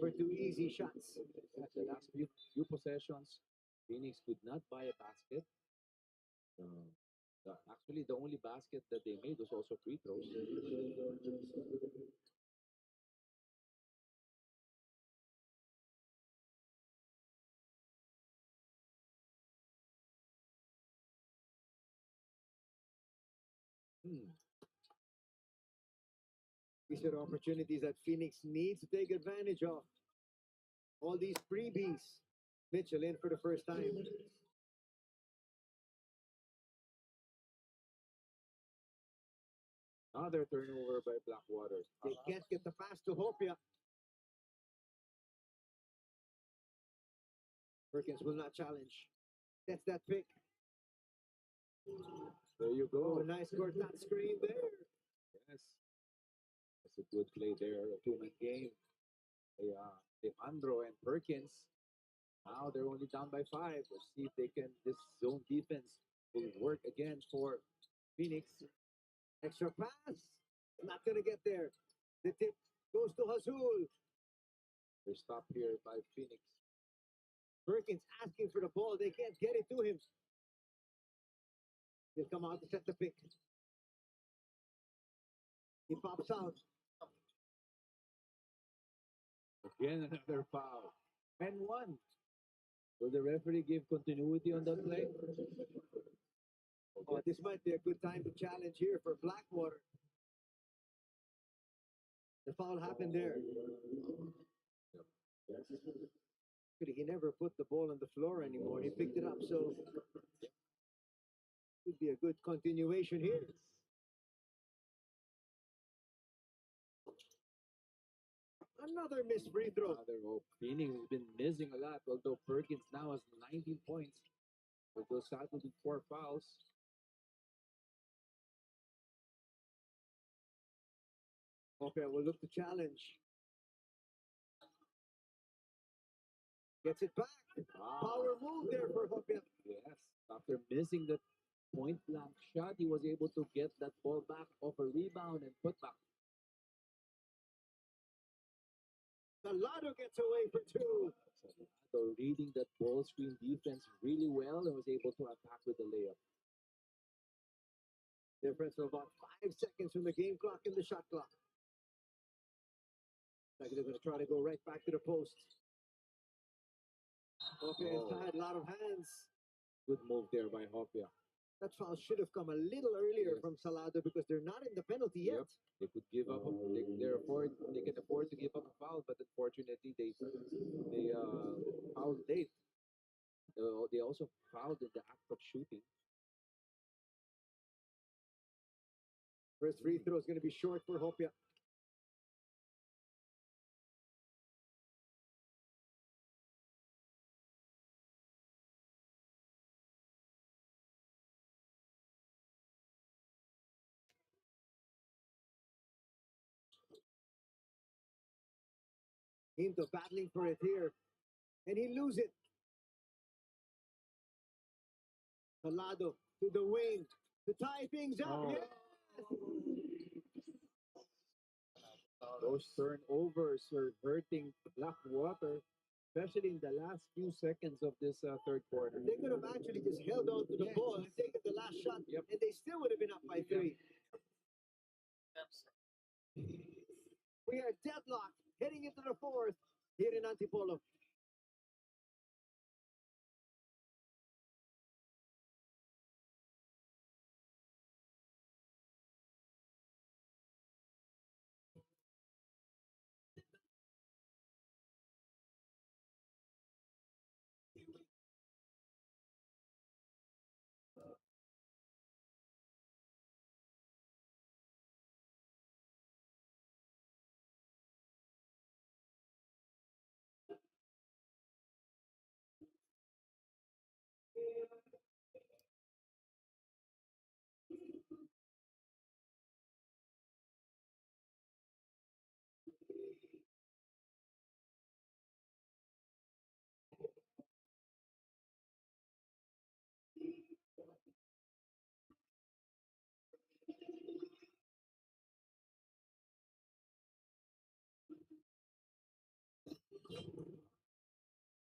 for 2 easy shots. Yeah, the last few possessions, Phoenix could not buy a basket. Actually, the only basket that they made was also free throws. These are opportunities that Phoenix needs to take advantage of. All these freebies. Mitchell in for the first time. Another turnover by Blackwater. They can't get the pass to Hopia. Perkins will not challenge. That's that pick. There you Oh, go. nice court that screen there. Yes. That's a good play there. A two-man game. Andro and Perkins. Now they're only down by 5. Let's see if they can. This zone defense will work again for Phoenix. Extra pass. Not going to get there. The tip goes to Hazul. They're stopped here by Phoenix. Perkins asking for the ball. They can't get it to him. He'll come out to set the pick. He pops out. Again, another foul. And 1. Will the referee give continuity on that play? Oh, this might be a good time to challenge here for Blackwater. The foul happened there. He never put the ball on the floor anymore. He picked it up, so could be a good continuation here. Another missed free throw. Phoenix has been missing a lot, although Perkins now has 19 points. But those settled with 4 fouls. Okay, we'll look to challenge. Gets it back. Power move there for Hopia. Yes. After missing that point blank shot, he was able to get that ball back off a rebound and put back. Salado gets away for 2. So reading that ball screen defense really well and was able to attack with the layup. Difference of about 5 seconds from the game clock and the shot clock. Like they're going to try to go right back to the post. Okay, inside, a lot of hands. Good move there by Hopia. That foul should have come a little earlier from Salado because they're not in the penalty yet. Yep. They could give up. They can afford to give up a foul, but unfortunately they fouled late. They also fouled in the act of shooting. First free throw is going to be short for Hopia. Into battling for it here. And he loses it. Salado to the wing to tie things up. Oh. Yes! Those turnovers are hurting Blackwater, especially in the last few seconds of this third quarter. They could have actually just held on to the ball and taken the last shot, and they still would have been up by 3. We are deadlocked heading into the 4th here in Antipolo.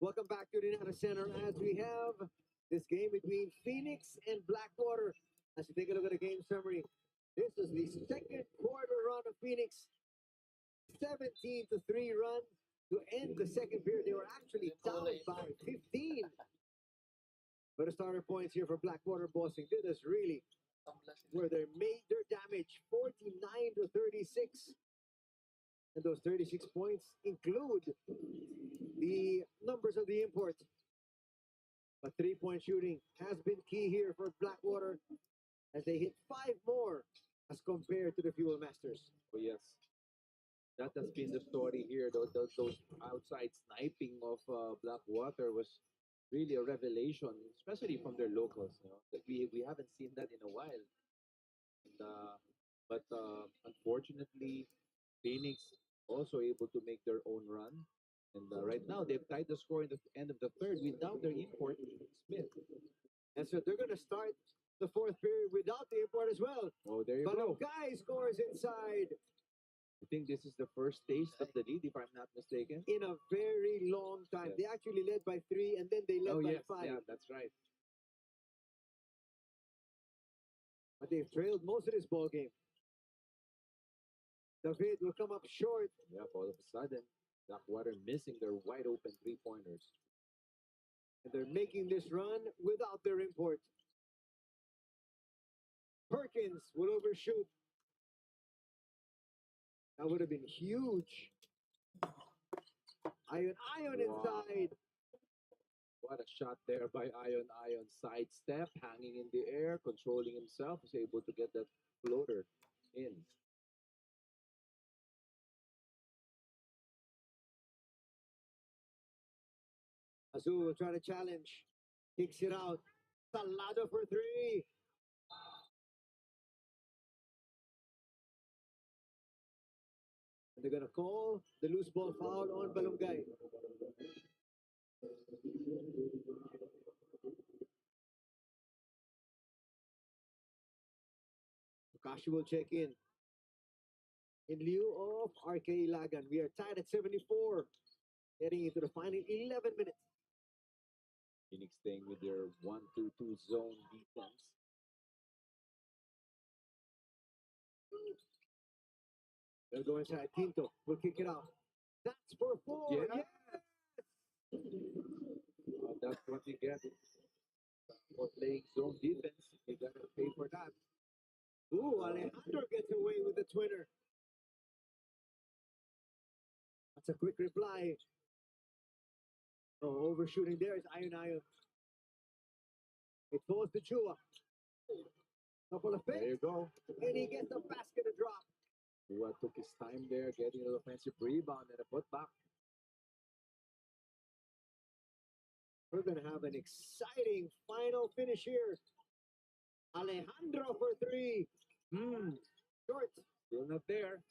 Welcome back to the United Center as we have this game between Phoenix and Blackwater. As you take a look at the game summary, this is the second quarter run of Phoenix. 17-3 run to end the second period. They were actually down by 15. But the starter points here for Blackwater bossing did us really where they made their damage 49-36. And those 36 points include the numbers of the import. But 3-point shooting has been key here for Blackwater as they hit 5 more as compared to the Fuel Masters. Oh, yes. That has been the story here. Those outside sniping of Blackwater was really a revelation, especially from their locals. You know, that we haven't seen that in a while. And, but unfortunately, Phoenix also able to make their own run. And right now, they've tied the score in the end of the third without their import, Smith. And so they're going to start the fourth period without the import as well. Oh, there you But go. Guy scores inside I think this is the first taste of the lead, if I'm not mistaken. in a very long time. Yes. They actually led by 3, and then they led Oh, by yes. 5. Yeah, that's right. But they've trailed most of this ball game. David will come up short. Yeah, all of a sudden, Blackwater missing their wide open 3-pointers. And they're making this run without their import. Perkins will overshoot. That would have been huge. Ion Wow. inside. What a shot there by Ion. Sidestep, hanging in the air, controlling himself, was able to get that floater in. Azul will try to challenge. Kicks it out. Salado for 3. And they're going to call the loose ball foul on Balungay. Kashi will check in. In lieu of RK Ilagan, we are tied at 74. Heading into the final 11 minutes. Phoenix staying with their 1-2-2 zone defense. They'll go inside. Quinto will kick it out. That's for 4. Yeah. Yes! That's what you get for playing zone defense. You gotta pay for that. Ooh, Alejandro gets away with the twinner. That's a quick reply. Oh, overshooting there is Ion. It goes to Chua. Couple of There fakes, you go. and he gets the basket to drop. Tua took his time there, getting an offensive rebound and a putback. We're going to have an exciting final finish here. Alejandro for 3. Short. Still not there.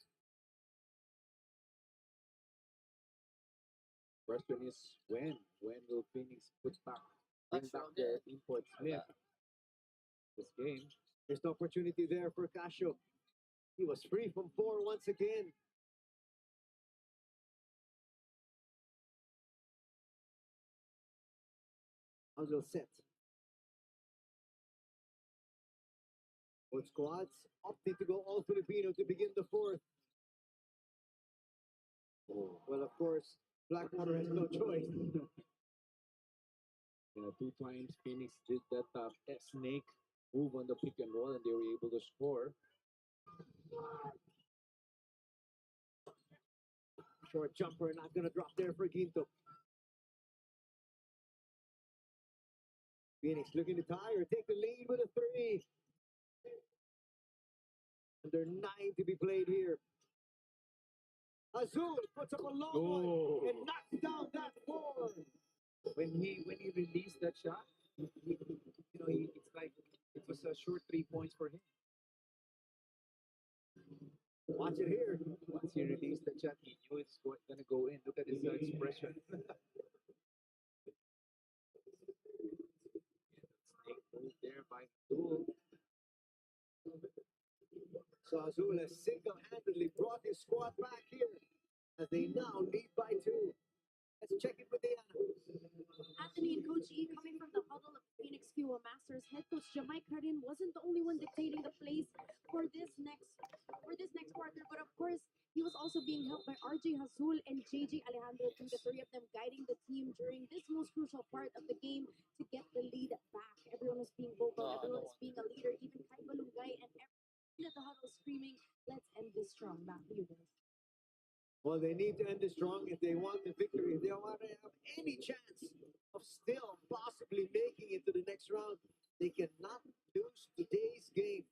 Question is when? When will Phoenix bring back their import Smith this game? There's no opportunity there for Casio. He was free from 4 once again. Puzzle set. Both squads opting to go all Filipino to begin the fourth. Oh. Well, of course, Blackwater has no choice. Yeah, 2 times Phoenix did that snake move on the pick and roll, and they were able to score. Short jumper, not going to drop there for Quinto. Phoenix looking to tie or take the lead with a 3. Under 9 to be played here. Azul puts up a long one and knocks down that 4. When he released that shot, it's like it was a short 3 points for him. Watch it here. Once he released the shot, he knew it's going to go in. Look at his expression. Snake move there by Azul. So Azul has single-handedly brought his squad back here as they now lead by 2. Let's check in with Diana. Anthony and Coach E coming from the huddle of Phoenix Fuel Masters. Head coach Jamai Karin wasn't the only one dictating the plays for this next quarter, but of course he was also being helped by RJ Hazul and JJ Alejandro, the 3 of them guiding the team during this most crucial part of the game to get the lead back. Everyone was being vocal, everyone was being a leader, even Kai Balungay and everyone at the huddle screaming, "Let's end this strong." Back to you guys. Well, they need to end it strong if they want the victory. If they want to have any chance of still possibly making it to the next round, they cannot lose today's game.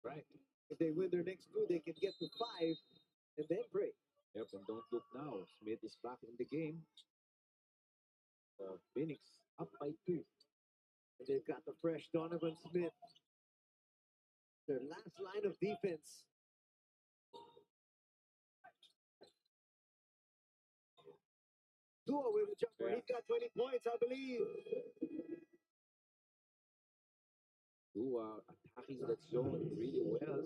Right. If they win their next 2, they can get to 5 and then pray. Yep, and don't look now. Smith is back in the game. Phoenix up by 2. And they've got the fresh Donovan Smith. Their last line of defense. Tua with the jumper. Yeah. He's got 20 points, I believe. Tua attacking that zone really well.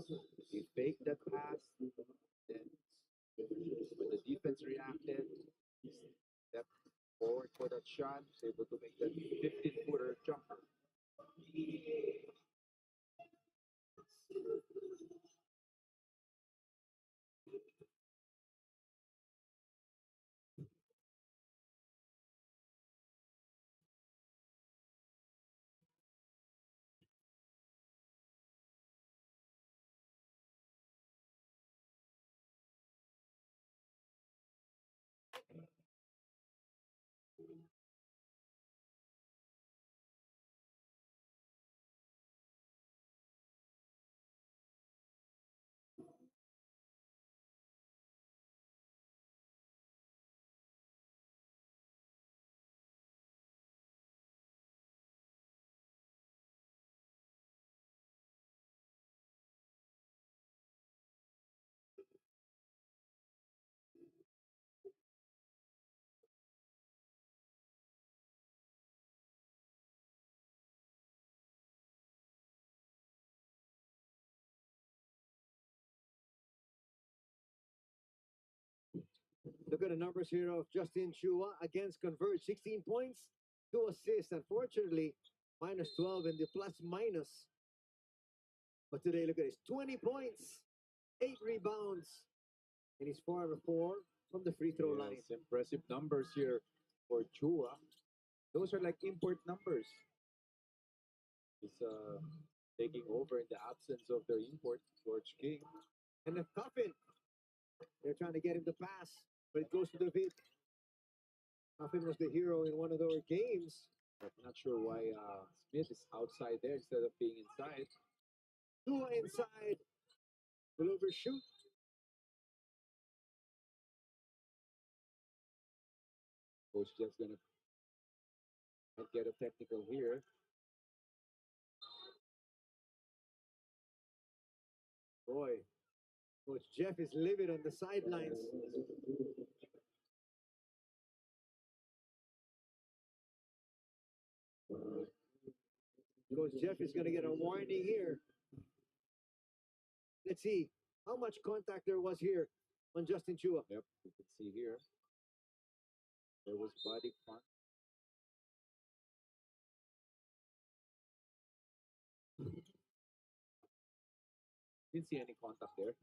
He faked that pass. Then when the defense reacted, he stepped forward for that shot, was able to make that 15-footer jumper. Look at the numbers here of Justin Chua against Converge. 16 points, 2 assists. Unfortunately, minus 12 in the plus minus. But today, look at this. 20 points, 8 rebounds. And he's 4 out of 4 from the free throw line. Yes, impressive numbers here for Chua. Those are like import numbers. He's taking over in the absence of their import, George King. And the Coffin. They're trying to get him to pass, but it goes to the Vic. Coffin was the hero in one of their games. I'm not sure why Smith is outside there instead of being inside. Tua inside. Will overshoot. Coach Jeff's gonna get a technical here. Boy, Coach Jeff is livid on the sidelines. Coach Jeff is going to get a warning here. Let's see how much contact there was here on Justin Chua. Yep, you can see here. There was body contact. Didn't see any contact there.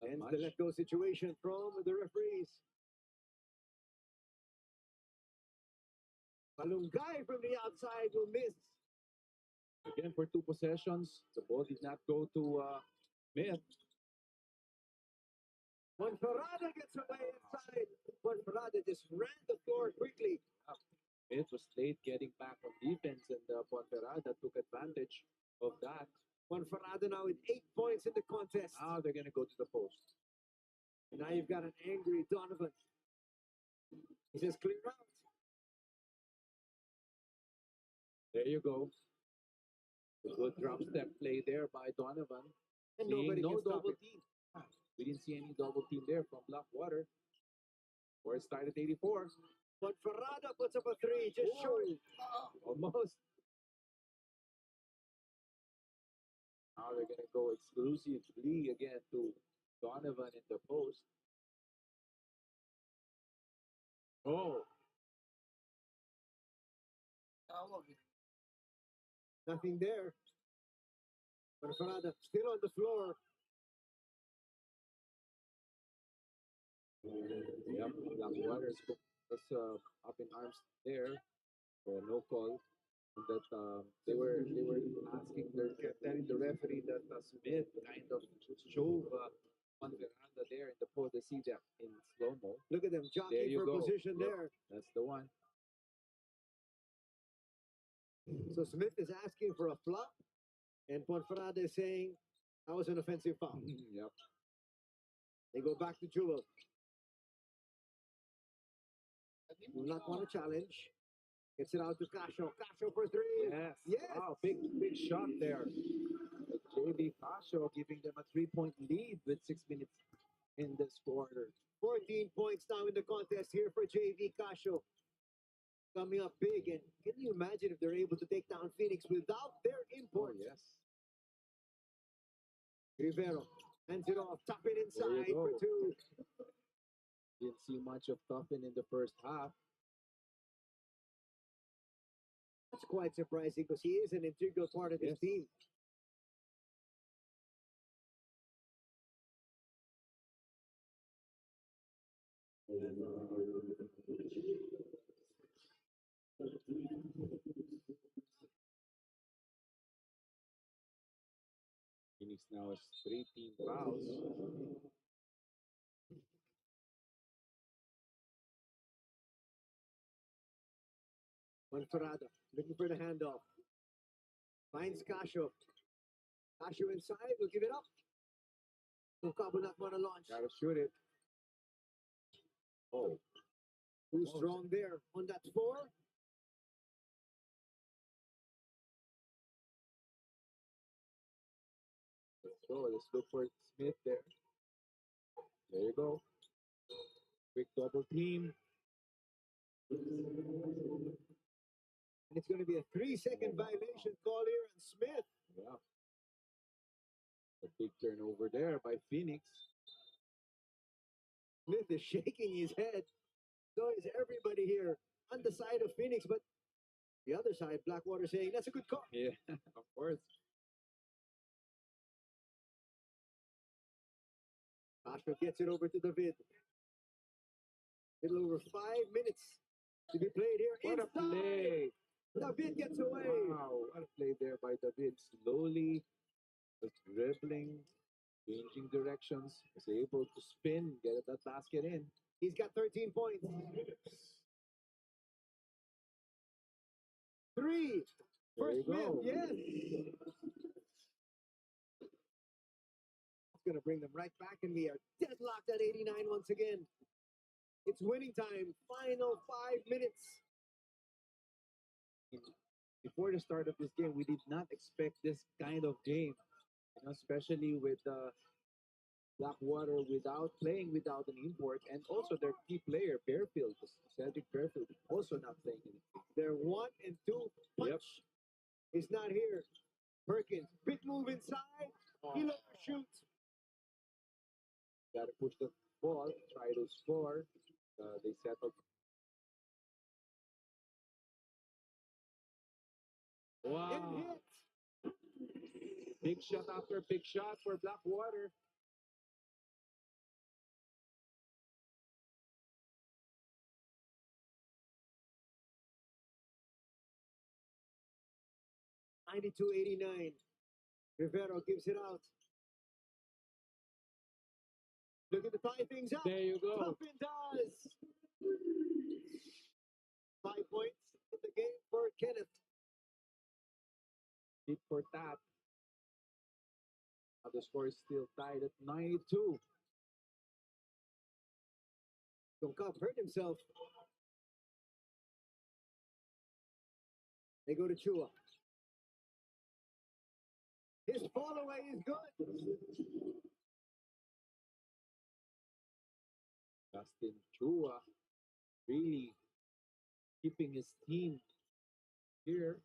Not And much. the let go situation from the referees. Malungay from the outside will miss. Again, for 2 possessions, the ball did not go to Smith. Monferrada gets away inside. Monferrada just ran the floor quickly. Smith was late getting back on defense, and Ponferrada took advantage of that. Monferrada now with 8 points in the contest. Now they're going to go to the post. And now you've got an angry Donovan. He says, clear out. There you go. A good drop step play there by Donovan. And Seeing nobody no can stop double it. team. We didn't see any double team there from Blackwater. Where it started 84. But Ferrada puts up a 3, just short. Almost. Now they're going to go exclusively again to Donovan in the post. Oh, Nothing there. But Ferrada still on the floor. yep. Blackwater was up in arms there for a no call. And that they were asking, they're telling the referee that Smith kind of shove on Veranda there in the post. They see that in slow mo. Look at them There jockeying you for go. position Yep, there. that's the one. So Smith is asking for a flop. And Ponferrada is saying, that was an offensive foul. Yep. They go back to Jewel. Will not want to challenge. Gets it out to Casio. Casio for three. Yes. Yes. Wow, big shot there. JB Casio giving them a 3-point lead with 6 minutes in this quarter. 14 points now in the contest here for JV Casio. Coming up big. And can you imagine if they're able to take down Phoenix without their Oh, import? yes. Rivero hands it off. Top it inside There you for go. two. Didn't see much of Toppin in the first half. That's quite surprising because he is an integral part of this Yes. team. Phoenix now has 3 team fouls. Monferrada looking for the handoff. Finds Casio. Casio inside. Will give it up. Tuca will not want to launch. Gotta shoot it. Oh, Too strong there on that four. let's go. Let's look for Smith there. There you go. Quick double team. And it's going to be a 3-second violation call here on Smith. Yeah. A big turnover there by Phoenix. Smith is shaking his head. So is everybody here on the side of Phoenix, but the other side, Blackwater saying that's a good call. Yeah, of course. Casio gets it over to David. Little over 5 minutes to be played here. What a Inside. play. David gets away. Wow, what a play there by David. Slowly, just dribbling, changing directions. Was able to spin, get that basket in. He's got 13 points. 3 for There you Smith. go. Yes. It's going to bring them right back, and we are deadlocked at 89 once again. It's winning time. Final 5 minutes. Before the start of this game, we did not expect this kind of game, you know, especially with Blackwater playing without an import, and also their key player Bearfield, Cedric Bearfield, also not playing anything. Their 1 and 2 punch is not here. Perkins, big move inside. He shoots. Got to push the ball, try to score. They settled. It Wow! hits. Big shot after big shot for Blackwater. $92.89. Rivero gives it out. Looking to tie things up. There you go. Toppin does. 5 points in the game for Kenneth. Hit for that. The score is still tied at 92. Donkov hurt himself. They go to Chua. His fall away is good. Justin Chua really keeping his team here.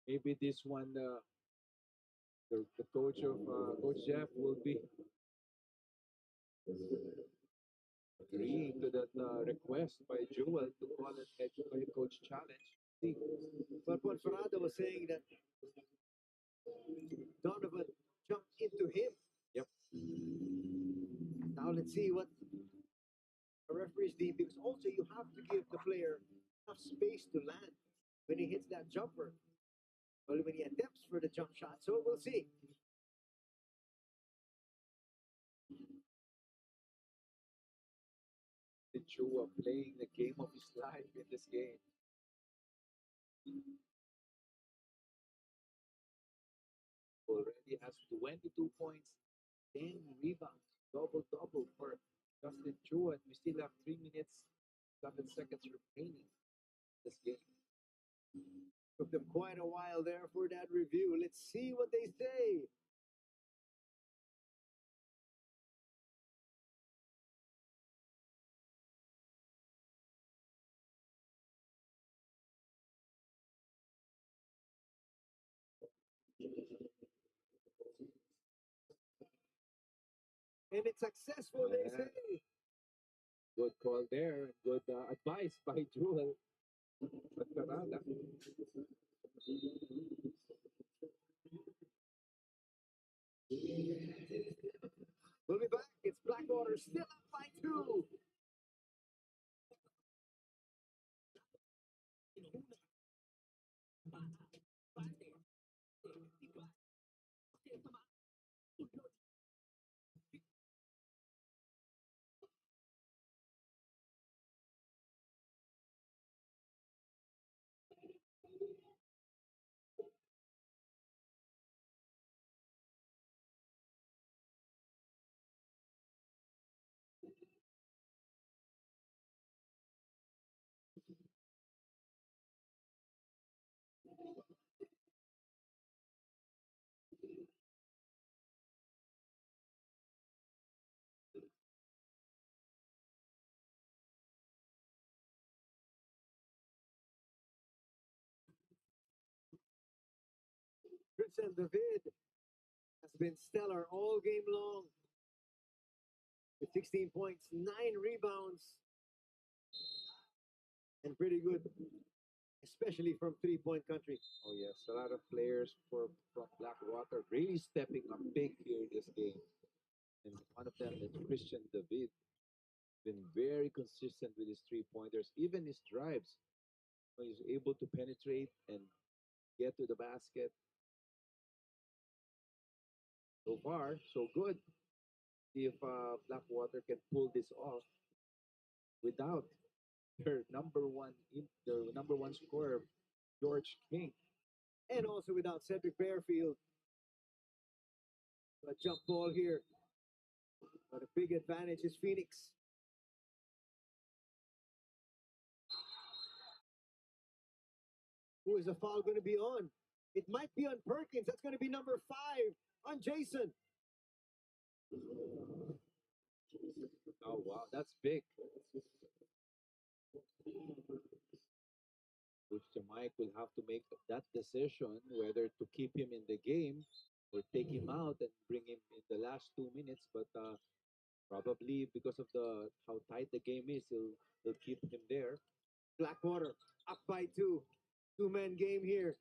Maybe this one, the coach of Coach Jeff will be agreeing to that request by Jewel to call it head coach challenge. See, But what Ferrada was saying that Donovan jumped into him. Yep. Now let's see what the referees deem, because also you have to give the player enough space to land when he hits that jumper. Well, when he attempts for the jump shot. So we'll see. Chua playing the game of his life in this game. Already has 22 points, 10 rebounds. double for Justin Chu, and we still have 3 minutes, 7 seconds remaining in this game. Took them quite a while there for that review. Let's see what they say. And it's successful, they Yeah. say. Good call there, and good advice by Jewel Magparada. We'll be back. It's Blackwater still up by 2. Christian David has been stellar all game long with 16 points, 9 rebounds, and pretty good, especially from three-point country. Oh yes, a lot of players from Blackwater really stepping up big here in this game. And one of them is Christian David. Been very consistent with his 3 pointers, even his drives. He's able to penetrate and get to the basket. So far, so good. See if Blackwater can pull this off without their number one scorer, George King. And also without Cedric Bearfield. A jump ball here. But a big advantage is Phoenix. Who is the foul going to be on? It might be on Perkins. That's going to be number 5 on Jason. Oh wow, that's big. Which Mike will have to make that decision whether to keep him in the game or take him out and bring him in the last 2 minutes. But probably because of the how tight the game is, he'll keep him there. Blackwater up by 2. 2-man game here.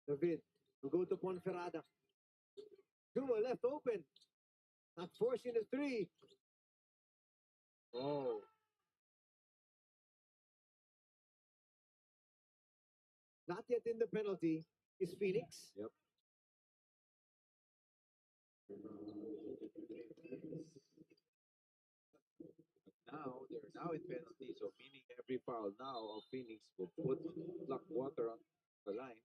David will go to Ponferrada. Dua left open. Not forcing the 3. Oh, Not yet in the penalty is Phoenix. yep. Now they're now in penalty, so meaning every foul now of Phoenix will put Blackwater on the line.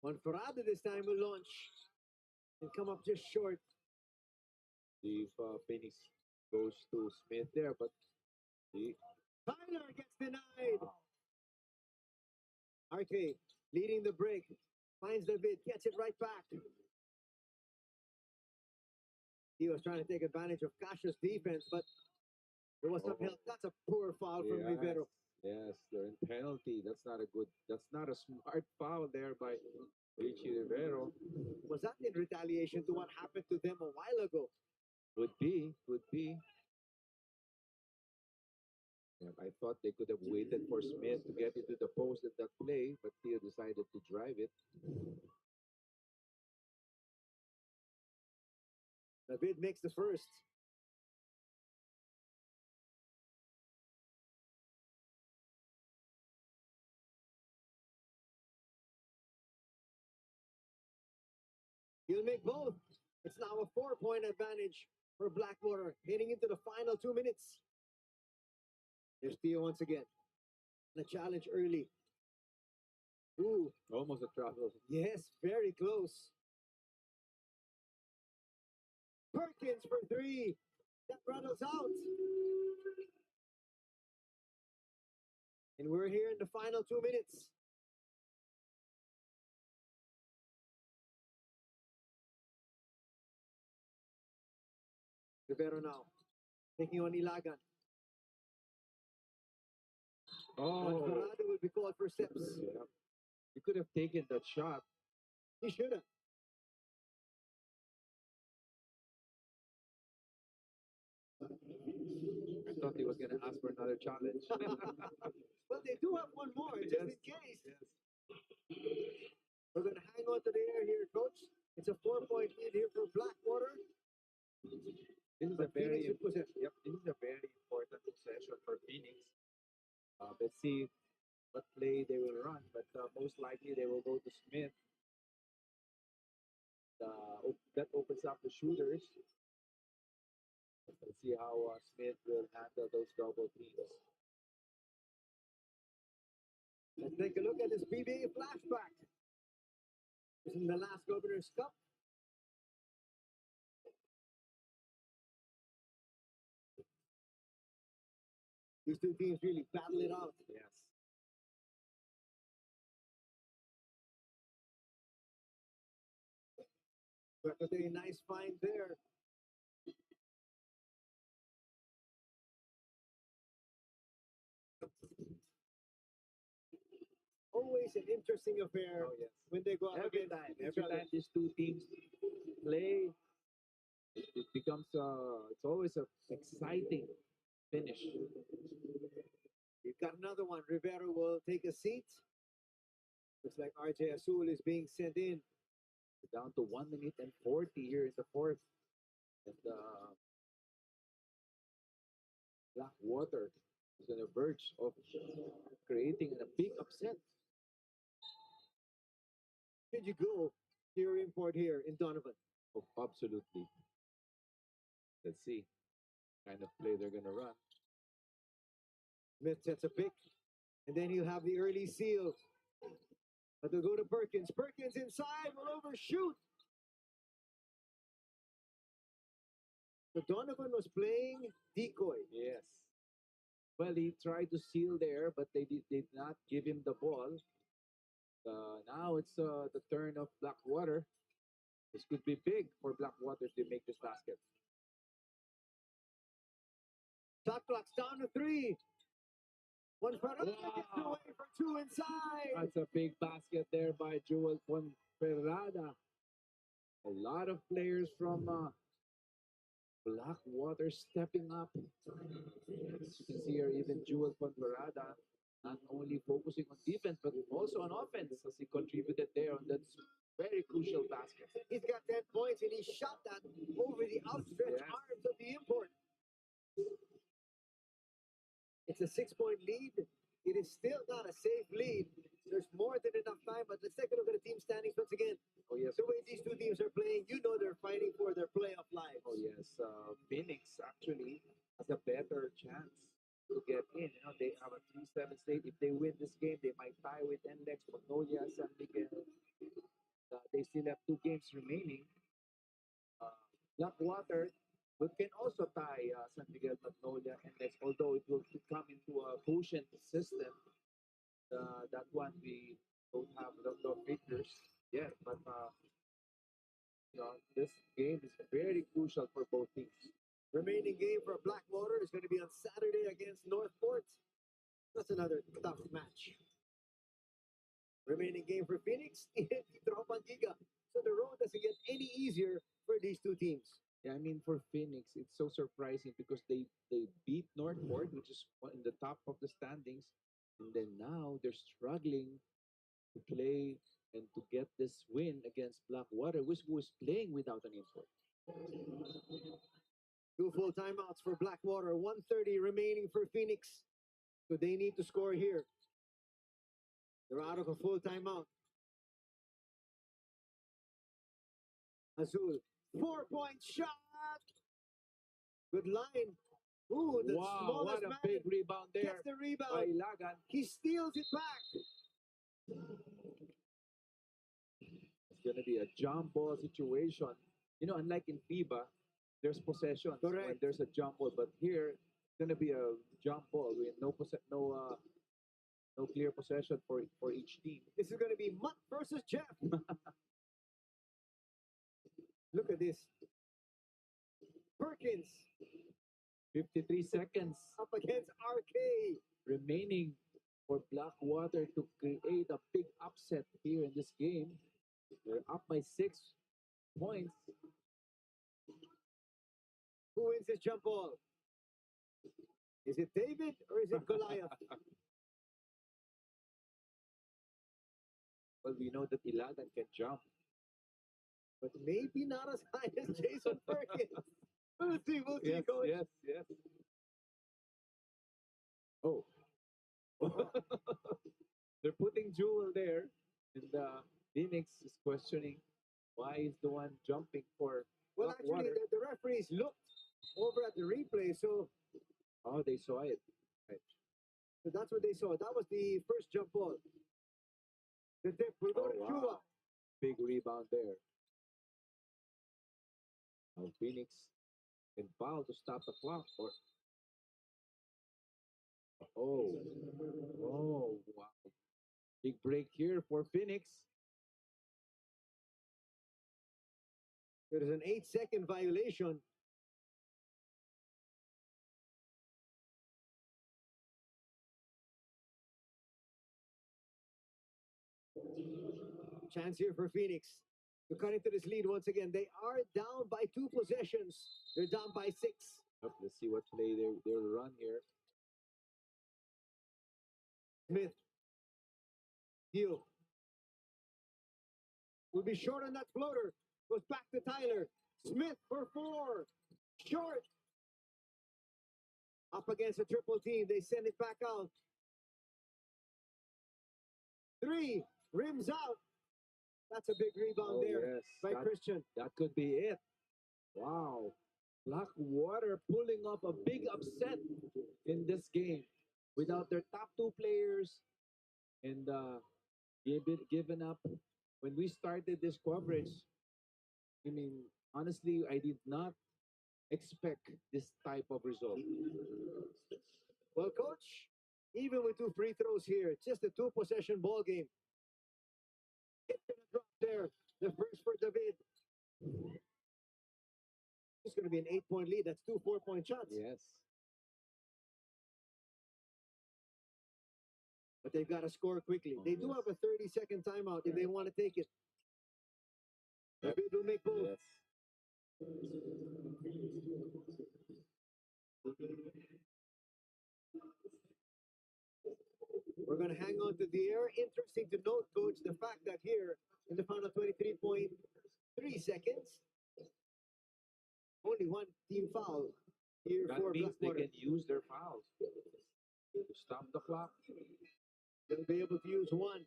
Ponferrada this time will launch and come up just short. See if Phoenix goes to Smith there, but he Tyler gets denied. Arte leading the break. Finds David, gets it right back. He was trying to take advantage of Cassio's defense, but there was some help. That's a poor foul from Rivero. Yes, they're in penalty. That's not a smart foul there by Richie Rivero. Was that in retaliation to what happened to them a while ago? Could be. Yeah, I thought they could have waited for Smith to get into the post at that play, but Theo decided to drive it. David makes the first. He'll make both. It's now a 4-point advantage for Blackwater heading into the final 2 minutes. There's Theo once again. The challenge early. Ooh, Almost a trouble. yes, very close. Perkins for three. That rattles out. And we're here in the final 2 minutes. Rivero now. Taking on Ilagan. Oh, Ferrado will be called for steps. yeah. You could have taken that shot. He should have. I thought he was going to ask for another challenge. Well, they do have one more, just in Yes. case. Yes. We're going to hang on to the air here, coach. It's a 4-point lead here for Blackwater. This is But a very Phoenix with possession. Yep, this is a very important possession for Phoenix. Let's see what play they will run, but most likely they will go to Smith. That opens up the shooters. Let's see how Smith will handle those double teams. Let's take a look at this PBA flashback. This is in the last Governor's Cup. These two teams really battle it out. Yes. But a nice find there. Always an interesting affair Oh yes. when they go up Every against time, each every other. time these two teams play, it becomes it's always a exciting finish. We've got another one. Rivero will take a seat. Looks like RJ Azul is being sent in. Down to 1 minute and 40 here in the fourth. And Blackwater is on the verge of creating a big upset. Should you go to your import here in Donovan? Oh, absolutely. Let's see kind of play they're gonna run. Smith sets a pick, and then he'll have the early seal. But they'll go to Perkins. Perkins inside will overshoot. So Donovan was playing decoy. Yes. Well, he tried to seal there, but they did not give him the ball. Now it's the turn of Blackwater. This could be big for Blackwater if they make this basket. Shot clock's down to 3. One Ferrada gets Wow. away for 2 inside. That's a big basket there by Joel Ponferrada. A lot of players from Blackwater stepping up. As you can see here, even Joel Ponferrada not only focusing on defense but also on offense as he contributed there on that very crucial basket. He's got 10 points, and he shot that over the outstretched Yes. arms of the import. It's a 6-point lead. It is still not a safe lead. There's more than enough time, but let's take a look at the team standings once again. Oh yes. The way these two teams are playing, you know they're fighting for their playoff lives. Oh yes. Phoenix actually has a better chance to get in. You know, they have a 3-7 state. If they win this game, they might tie with NLEX, Magnolia, San Miguel. They still have 2 games remaining. Blackwater but can also tie San Miguel, Magnolia, and next. Although it will come into a quotient system, that one we don't have the figures yet. But this game is very crucial for both teams. Remaining game for Blackwater is going to be on Saturday against Northport. That's another tough match. Remaining game for Phoenix, Tropan Giga. So the road doesn't get any easier for these two teams. Yeah, I mean for Phoenix, it's so surprising because they beat Northport, which is in the top of the standings, and then now they're struggling to play and to get this win against Blackwater, which was playing without an import. 2 full timeouts for Blackwater. 1:30 remaining for Phoenix. So they need to score here. They're out of a full timeout. Azul, 4-point shot. Good line. Ooh, the Wow, smallest what a man big rebound there gets the by rebound. Ilagan. He steals it back. It's going to be a jump ball situation. You know, unlike in FIBA, there's possessions when Correct. there's a jump ball, but here it's going to be a jump ball with no clear possession for each team. This is going to be Mutt versus Jeff. Look at this. Perkins 53 seconds up against RK. remaining for Blackwater to create a big upset here in this game. They're up by 6 points. Who wins this jump ball? Is it David or is it Goliath? Well, we know that Ilagan can jump. But maybe not as high as Jason Perkins. We'll see, coach. Yes. Oh. They're putting Jewel there, and Phoenix is questioning why is the one jumping for Well, actually, Blackwater. the referees looked over at the replay, so Oh, they saw it. Right. that's what they saw. That was the first jump ball. The dip will go Oh, to wow. Chua. Big rebound there. Now Phoenix can foul to stop the clock. Oh, wow. Big break here for Phoenix. There is an 8-second violation. Chance here for Phoenix to cut into this lead once again. They are down by 2 possessions. They're down by 6. Let's see what play they'll run here. Smith. Heel. Will be short on that floater. Goes back to Tyler. Smith for 4. Short. Up against a triple team. They send it back out. 3. Rims out. That's a big rebound there Yes, by Christian. that could be it. Wow. Blackwater pulling off a big upset in this game without their top 2 players and given up. When we started this coverage, I mean, honestly, I did not expect this type of result. Well, coach, even with 2 free throws here, it's just a 2-possession ball game. It's going to drop there. The first for David. It's going to be an 8-point lead. That's 2 4-point shots. Yes. But they've got to score quickly. They do have a 30-second timeout if they want to take it. David will make both. Yes. We're going to hang on to the air. Interesting to note, coach, the fact that here in the final 23.3 seconds, only 1 team foul here That for means they Blackwater. can use their fouls to stop the clock. They'll be able to use 1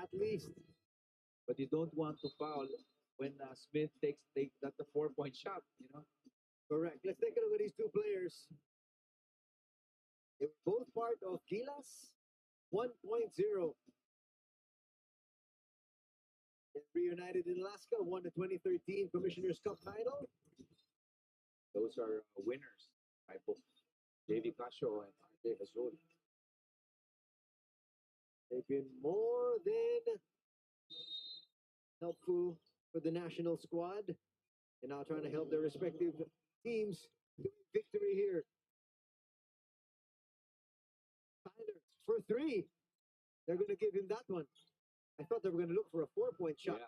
at least. But you don't want to foul when Smith takes that the 4-point shot, you know. Correct. Let's take a look at these 2 players. They were both part of Gilas 1.0. They reunited in Alaska, won the 2013 Commissioner's Cup title. Those are winners. Type of JV Casio and RJ Hazul. They've been more than helpful for the national squad. And now trying to help their respective teams to victory here. Tyler for 3. They're going to give him that one. I thought they were going to look for a 4-point shot. Yeah.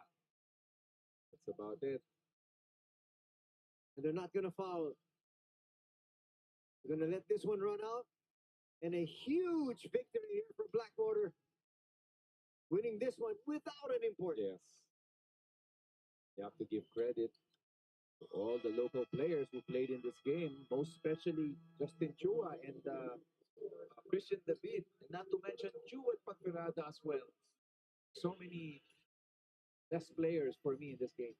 That's about it. And they're not going to foul. They're going to let this one run out. And a huge victory here for Blackwater. Winning this one without an import. Yes. You have to give credit to all the local players who played in this game, most especially Justin Chua and Christian David, and not to mention Chua and Pagpirada as well. So many best players for me in this game.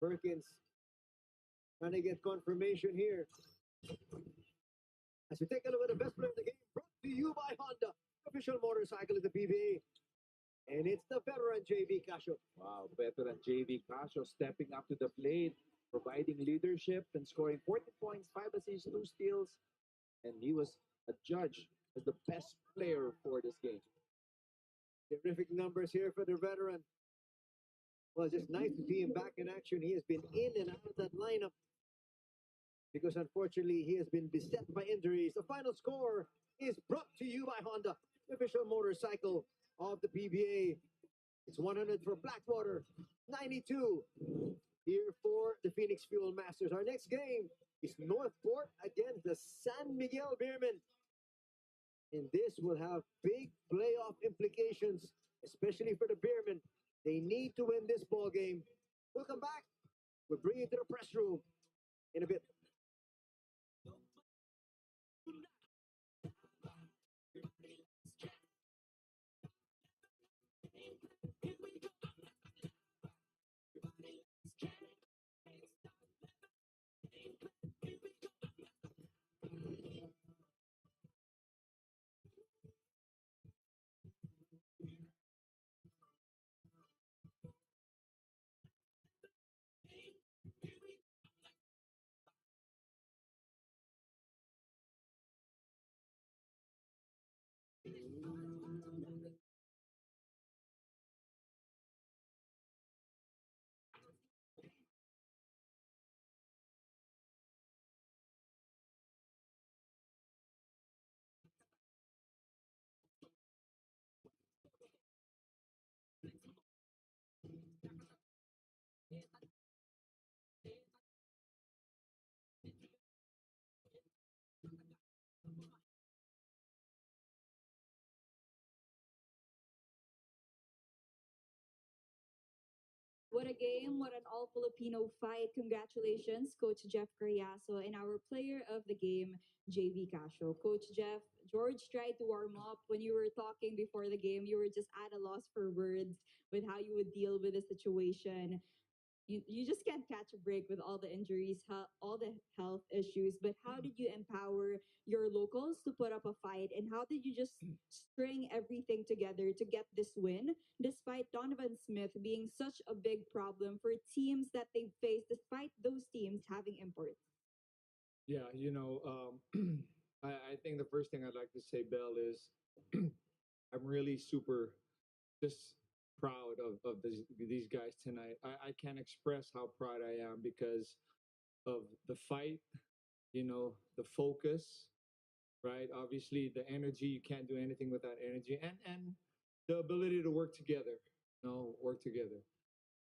Perkins Trying to get confirmation here. As we take a look at the best player of the game, brought to you by Honda, official motorcycle of the PBA. And it's the veteran JV Casio. Wow, veteran JV Casio stepping up to the plate, providing leadership and scoring 40 points, 5 assists, 2 steals. And he was adjudged as the best player for this game. Terrific numbers here for the veteran. Well, just nice to see him back in action. He has been in and out of that lineup because unfortunately he has been beset by injuries. The final score is brought to you by Honda, the official motorcycle of the PBA. It's 100 for Blackwater, 92 here for the Phoenix Fuel Masters. Our next game is Northport against the San Miguel Beermen. And this will have big playoff implications, especially for the Beermen. They need to win this ball game. We'll come back. We'll bring you to the press room in a bit. What a game, what an all Filipino fight. Congratulations, Coach Jeff Carriazo, and our player of the game, JV Casio. Coach Jeff, George tried to warm up. When you were talking before the game, you were just at a loss for words with how you would deal with the situation. You just can't catch a break with all the injuries, all the health issues. But how did you empower your locals to put up a fight? And how did you just string everything together to get this win, despite Donovan Smith being such a big problem for teams that they face, despite those teams having imports? Yeah, I think the first thing I'd like to say, Bell, is I'm really super just proud of these guys tonight. I can't express how proud I am because of the fight, the focus, right? Obviously, the energy, you can't do anything without energy, and the ability to work together, work together.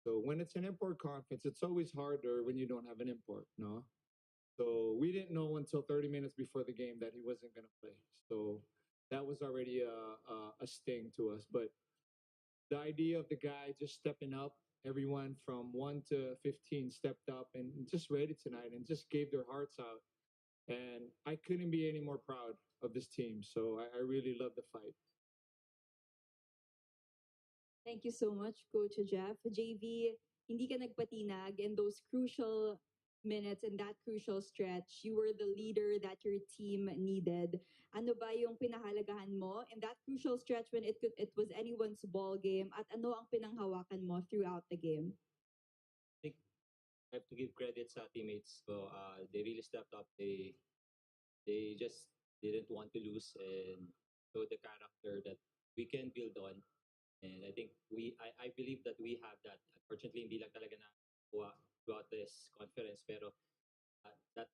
So when it's an import conference, it's always harder when you don't have an import, no? So we didn't know until 30 minutes before the game that he wasn't going to play. So that was already a sting to us. But the idea of the guy just stepping up, everyone from 1 to 15 stepped up and just ready tonight and just gave their hearts out. And I couldn't be any more proud of this team. So I really love the fight. Thank you so much, Coach Jeff. JV, hindi ka nagpatinag in those crucial minutes and that crucial stretch. You were the leader that your team needed. Ano ba yung pinahalagahan mo in that crucial stretch when it was anyone's ball game? At ano ang pinanghawakan mo throughout the game? I think I have to give credit sa teammates. So they really stepped up. They just didn't want to lose and showed the character that we can build on. And I think I believe that we have that. Unfortunately, hindi lang talaga na throughout this conference. Pero that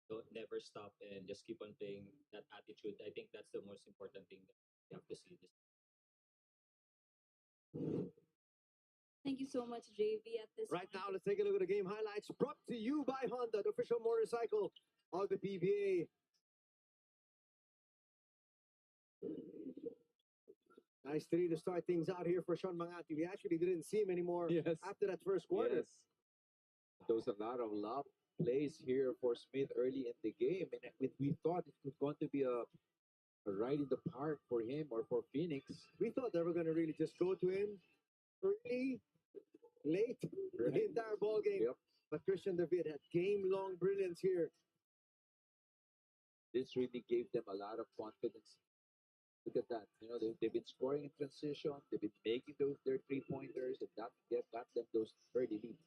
don't never stop and just keep on playing that attitude. I think that's the most important thing that we have to see this. Thank you so much, JV. At this Right point, now, let's take a look at the game highlights brought to you by Honda, the official motorcycle of the PBA. Nice three to start things out here for Sean Mangati. We actually didn't see him anymore Yes. after that first quarter. Yes. There was a lot of love plays here for Smith early in the game. And we thought it was going to be a ride in the park for him or for Phoenix. We thought they were going to really just go to him early, late, the Right. entire ball game. Yep. But Christian David had game-long brilliance here. This really gave them a lot of confidence. Look at that. You know, they've been scoring in transition. They've been making their 3-pointers, and that got them those early leads.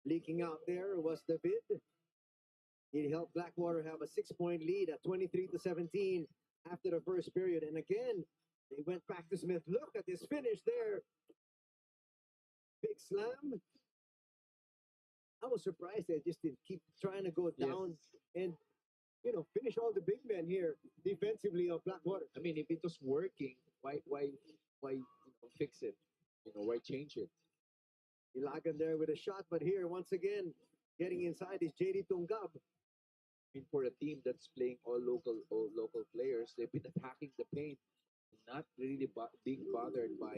Leaking out there was David. He helped Blackwater have a 6-point lead at 23-17 after the first period. And again, they went back to Smith. Look at this finish there. Big slam. I was surprised they just didn't keep trying to go down and finish all the big men here defensively of Blackwater. I mean, if it was working, why fix it? Why change it? Ilagan there with a shot, but here once again getting inside is JD Tungab. I mean, for a team that's playing all local players, they've been attacking the paint, not really being bothered by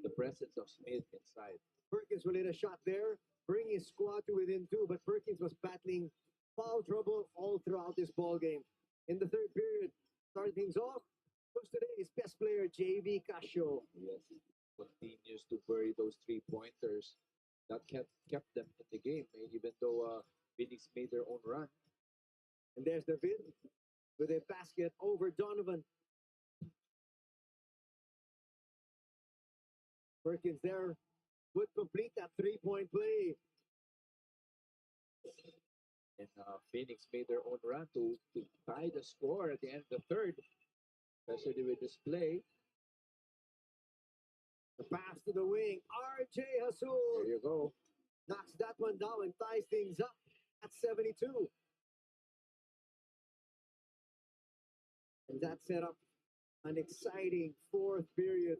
the presence of Smith inside. Perkins will hit a shot there, bring his squad to within 2, but Perkins was battling foul trouble all throughout this ball game. In the third period, starting things off, was today's best player, JV Casio. Yes, continues to bury those 3-pointers. That kept them in the game, even though Phoenix made their own run. And there's David with a basket over Donovan. Perkins there would complete that 3-point play. And Phoenix made their own run to tie the score at the end of the third, especially with this play. The pass to the wing, RJ Hasul. There you go. Knocks that one down and ties things up at 72. And that set up an exciting fourth period.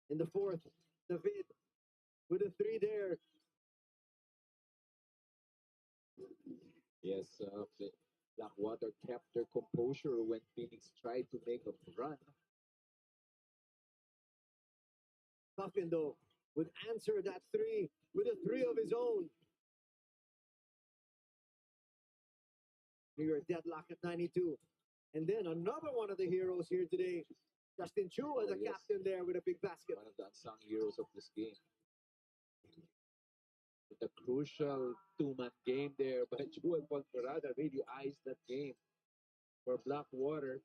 In the fourth, David with a 3 there. Yes, Blackwater kept their composure when Phoenix tried to make a run. Coffin, though, would answer that 3 with a 3 of his own. New York deadlock at 92. And then another one of the heroes here today, Justin Chu as a captain there with a big basket. One of the unsung heroes of this game. With a crucial 2-man game there by Joel Ponferrada really iced that game for Blackwater.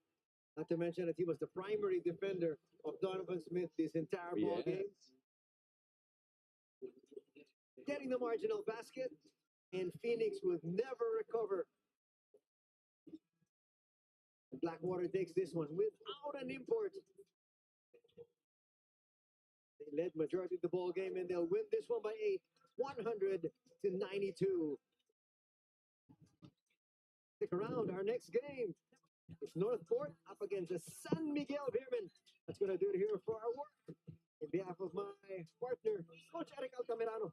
Not to mention that he was the primary defender of Donovan Smith this entire ball game. Getting the marginal basket, and Phoenix would never recover. Blackwater takes this one without an import. They led majority of the ball game, and they'll win this one by 8, 100-92. Stick around. Our next game is Northport up against the San Miguel Beermen. That's going to do it here for our work. In behalf of my partner, Coach Eric Altamirano,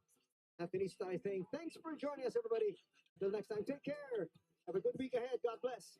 Anthony Sty saying thanks for joining us, everybody. Till next time, take care. Have a good week ahead. God bless.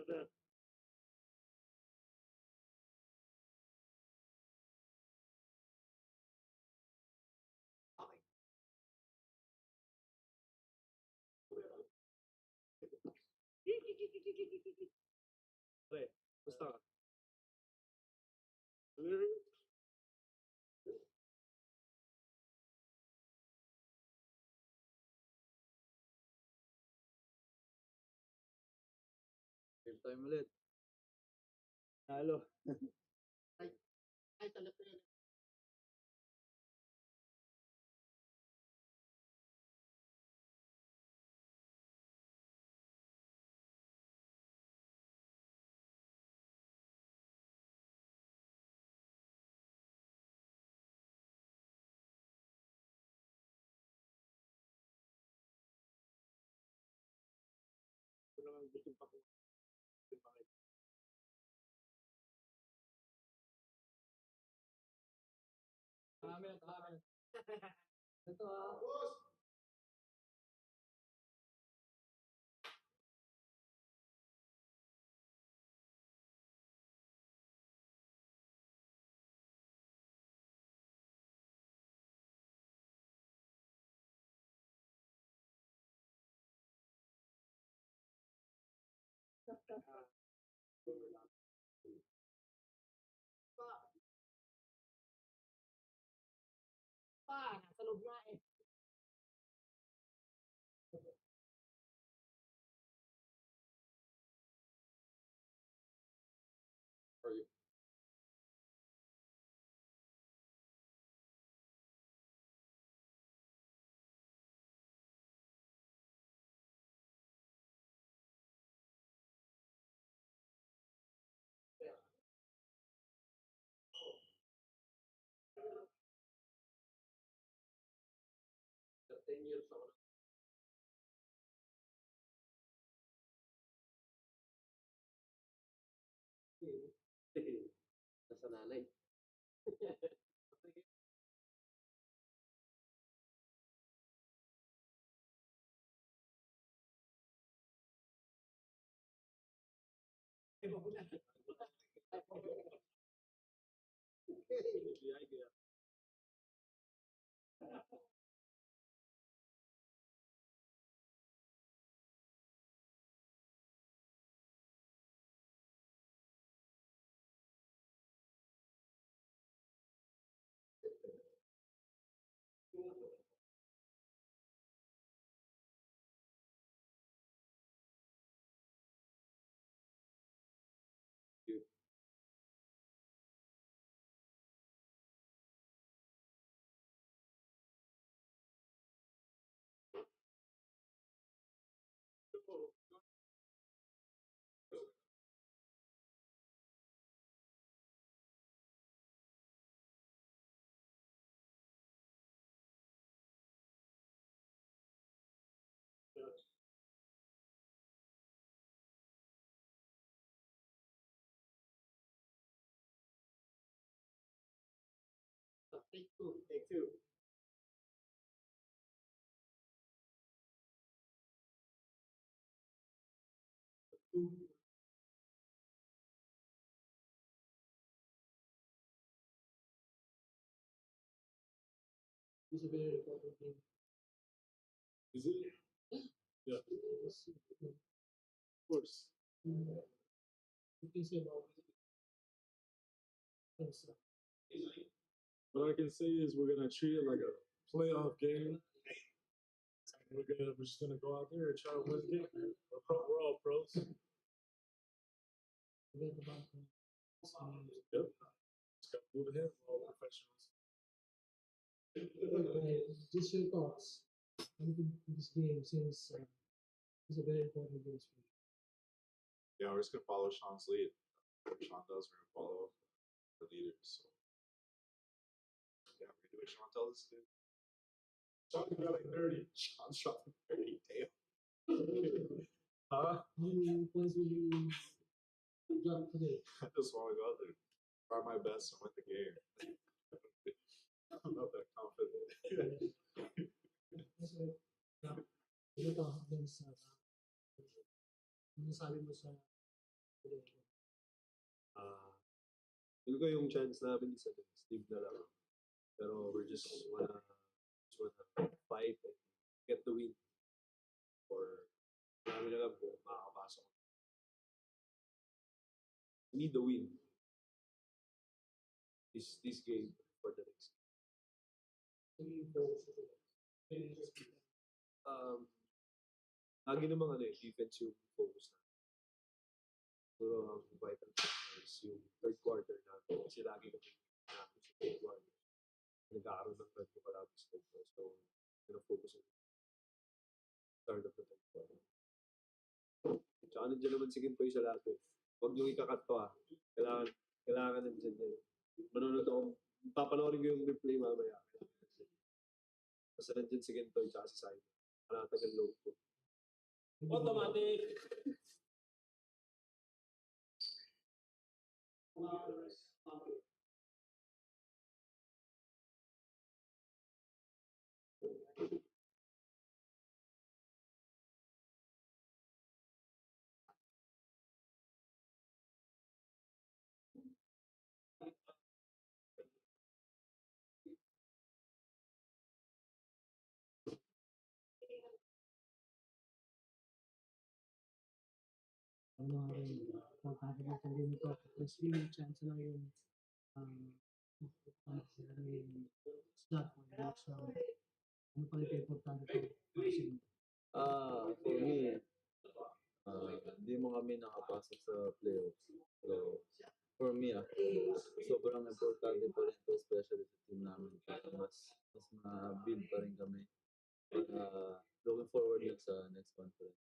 Pre, basta ka? Game time ulit. Halo. Ito naman gutom pa ko. Amin, amin. Ito Pa, nasa loob nga eh. Are you? The 10 years old. Nasa nanay. Take two. Take two. It's a very important thing. Is it? Yeah, of course. You can say about things. What I can say is we're gonna treat it like a playoff game. We're just gonna go out there and try to win the game. Man. We're all pros. Forget about Yep. Just gotta move ahead. We're all professionals. just your thoughts on this game since it's a very important game for you. Yeah, we're just gonna follow Sean's lead. Whatever Sean does, we're gonna follow the leaders. So yeah, we're gonna do what Sean tells us to do. Sean got like 30. Sean's shot 30. Damn. Huh? How many points will you drop today? I just want to go out there, try my best, and win the game. I'm not that confident. So, ito against ano sabi mo sa Ah, feel ko yung chance namin isa din, Steve na lang. Pero we're just wanna fight and get the win. Or marami na lang kung makakapasok. We need the win. This game for the next. Lagi namang defense yung focus na. Pero ang vital is yung third quarter natin. Kasi lagi kami natin sa third quarter. Nag-aaroon ng third ko palagi sa third quarter. So, gonna focus on start of the third quarter. Tsaka nandiyan naman si Gintoy sa lahat eh. Huwag niyong ikakat to ah. Kailangan nandiyan yan. Manonood ako. Papanoorin ko yung replay mamaya. Basta nandiyan si Gintoy tsaka si Simon. Panatagal loob ko. Automatic. Ano nga rin, importante na sabihin ko, mas yung chance lang yung yung slot mo, yung next round. Ano pa rin importante ko? For me, hindi mo kami nakapasok sa playoffs. So, for me, sobrang importante pa rin to, especially sa team namin. Mas ma-build pa rin kami. Looking forward yun sa next conference.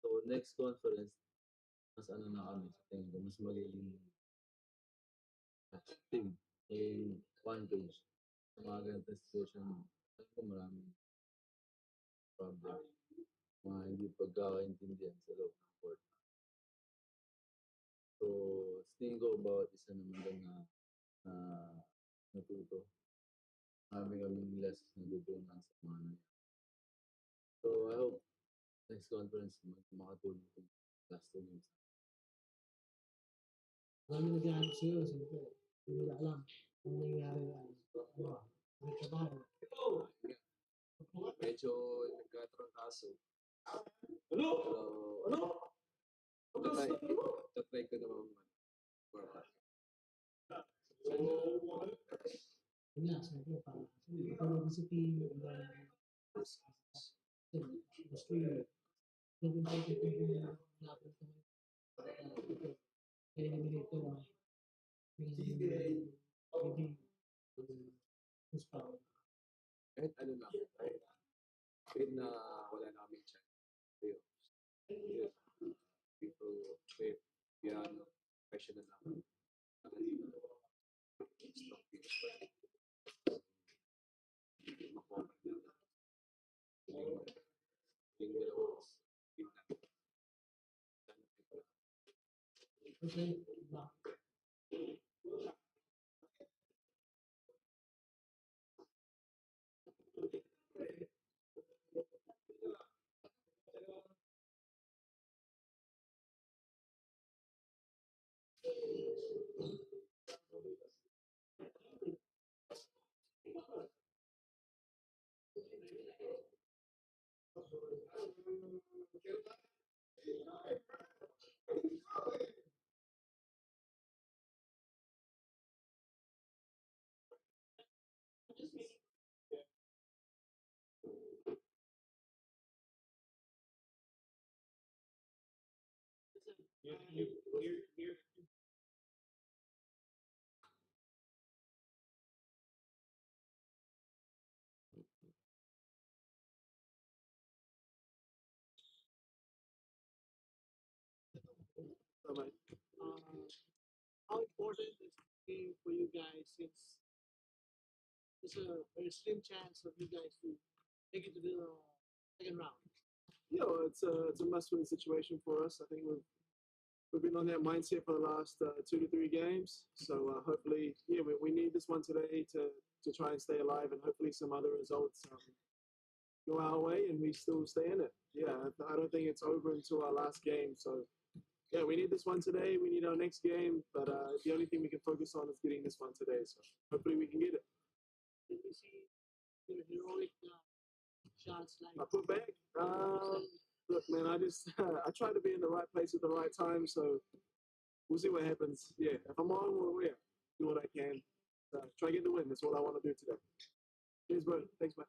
So next conference, mas ano na kami sa tingin ko, mas magiging team, magiging one page. Sa mga ganitong situation, alam ko maraming problem. Mga hindi pagkakaintindihan sa loob ng court. So, sa tingin ko bawat isa naman doon na natuto. Marami kaming lessons na natutunan sa mga nangyari. So, I hope next conference makatulong kung last 2 games. Marami nag-aarap sa'yo, siyempre. Hindi nila alam kung nangyayari yan. May trabaho. Medyo nagkatrangkaso. Ano? Ano? Tatry ko naman work. Yun nga, siyempre, para ikaw sa team, mas clear. Kung important yung lapit ko eliminate ko lang. Maybe who's power. Kahit ano lang, kahit na wala namin chance. People play piano, professional lang. Strong people. Okay, How important is the game for you guys since there's a very slim chance of you guys to make it to the second round? It's a must-win situation for us. I think we've been on that mindset for the last 2 to 3 games. So hopefully, we need this one today to try and stay alive, and hopefully some other results go our way and we still stay in it. Yeah, I don't think it's over until our last game. So yeah, we need this one today. We need our next game, but the only thing we can focus on is getting this one today. So hopefully we can get it. Did you see your heroic shots like I put back. Look, man, I just I try to be in the right place at the right time. So we'll see what happens. Yeah, if I'm on, well, yeah, do what I can. Try to get the win. That's all I want to do today. Cheers, bro. Thanks, man.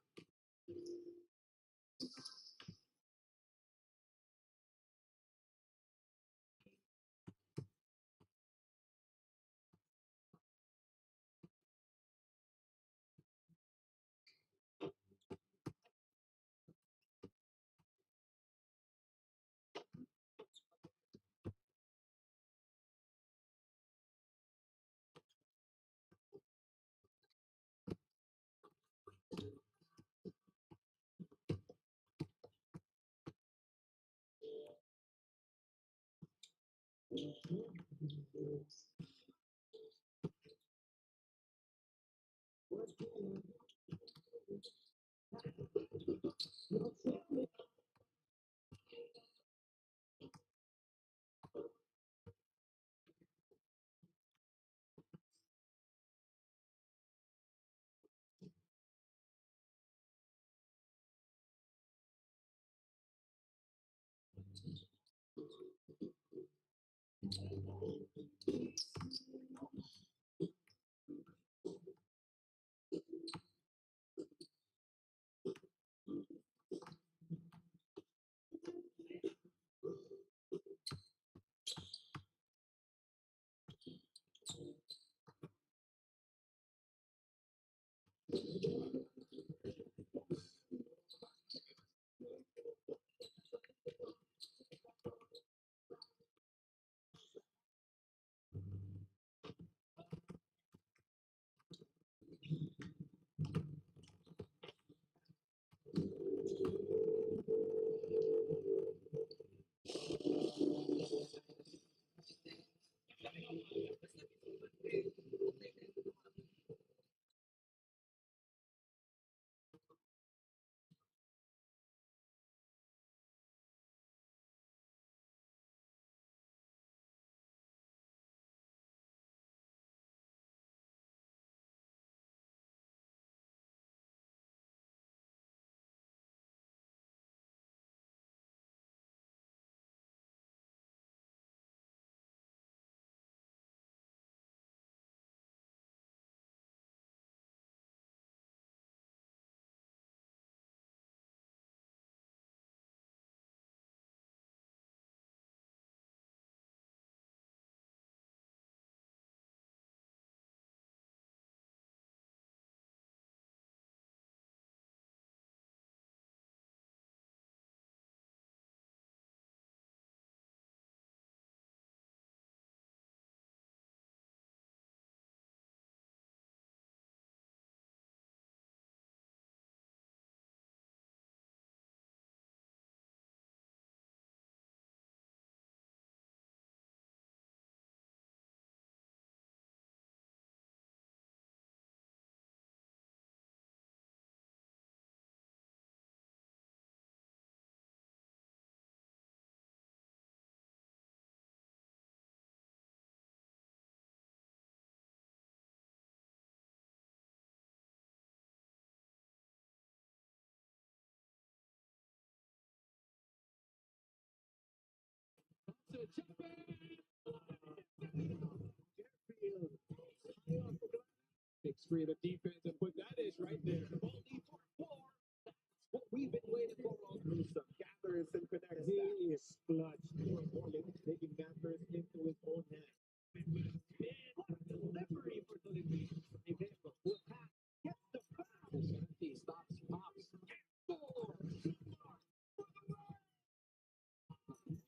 big screen of defense and put that is right there. Baldy for four. What we've been waiting for all through some gathers and connects. He is clutch. Taking gathers into his own hands. What a delivery for delivery. Good pass. Gets the foul. Santi stops, pops. Four.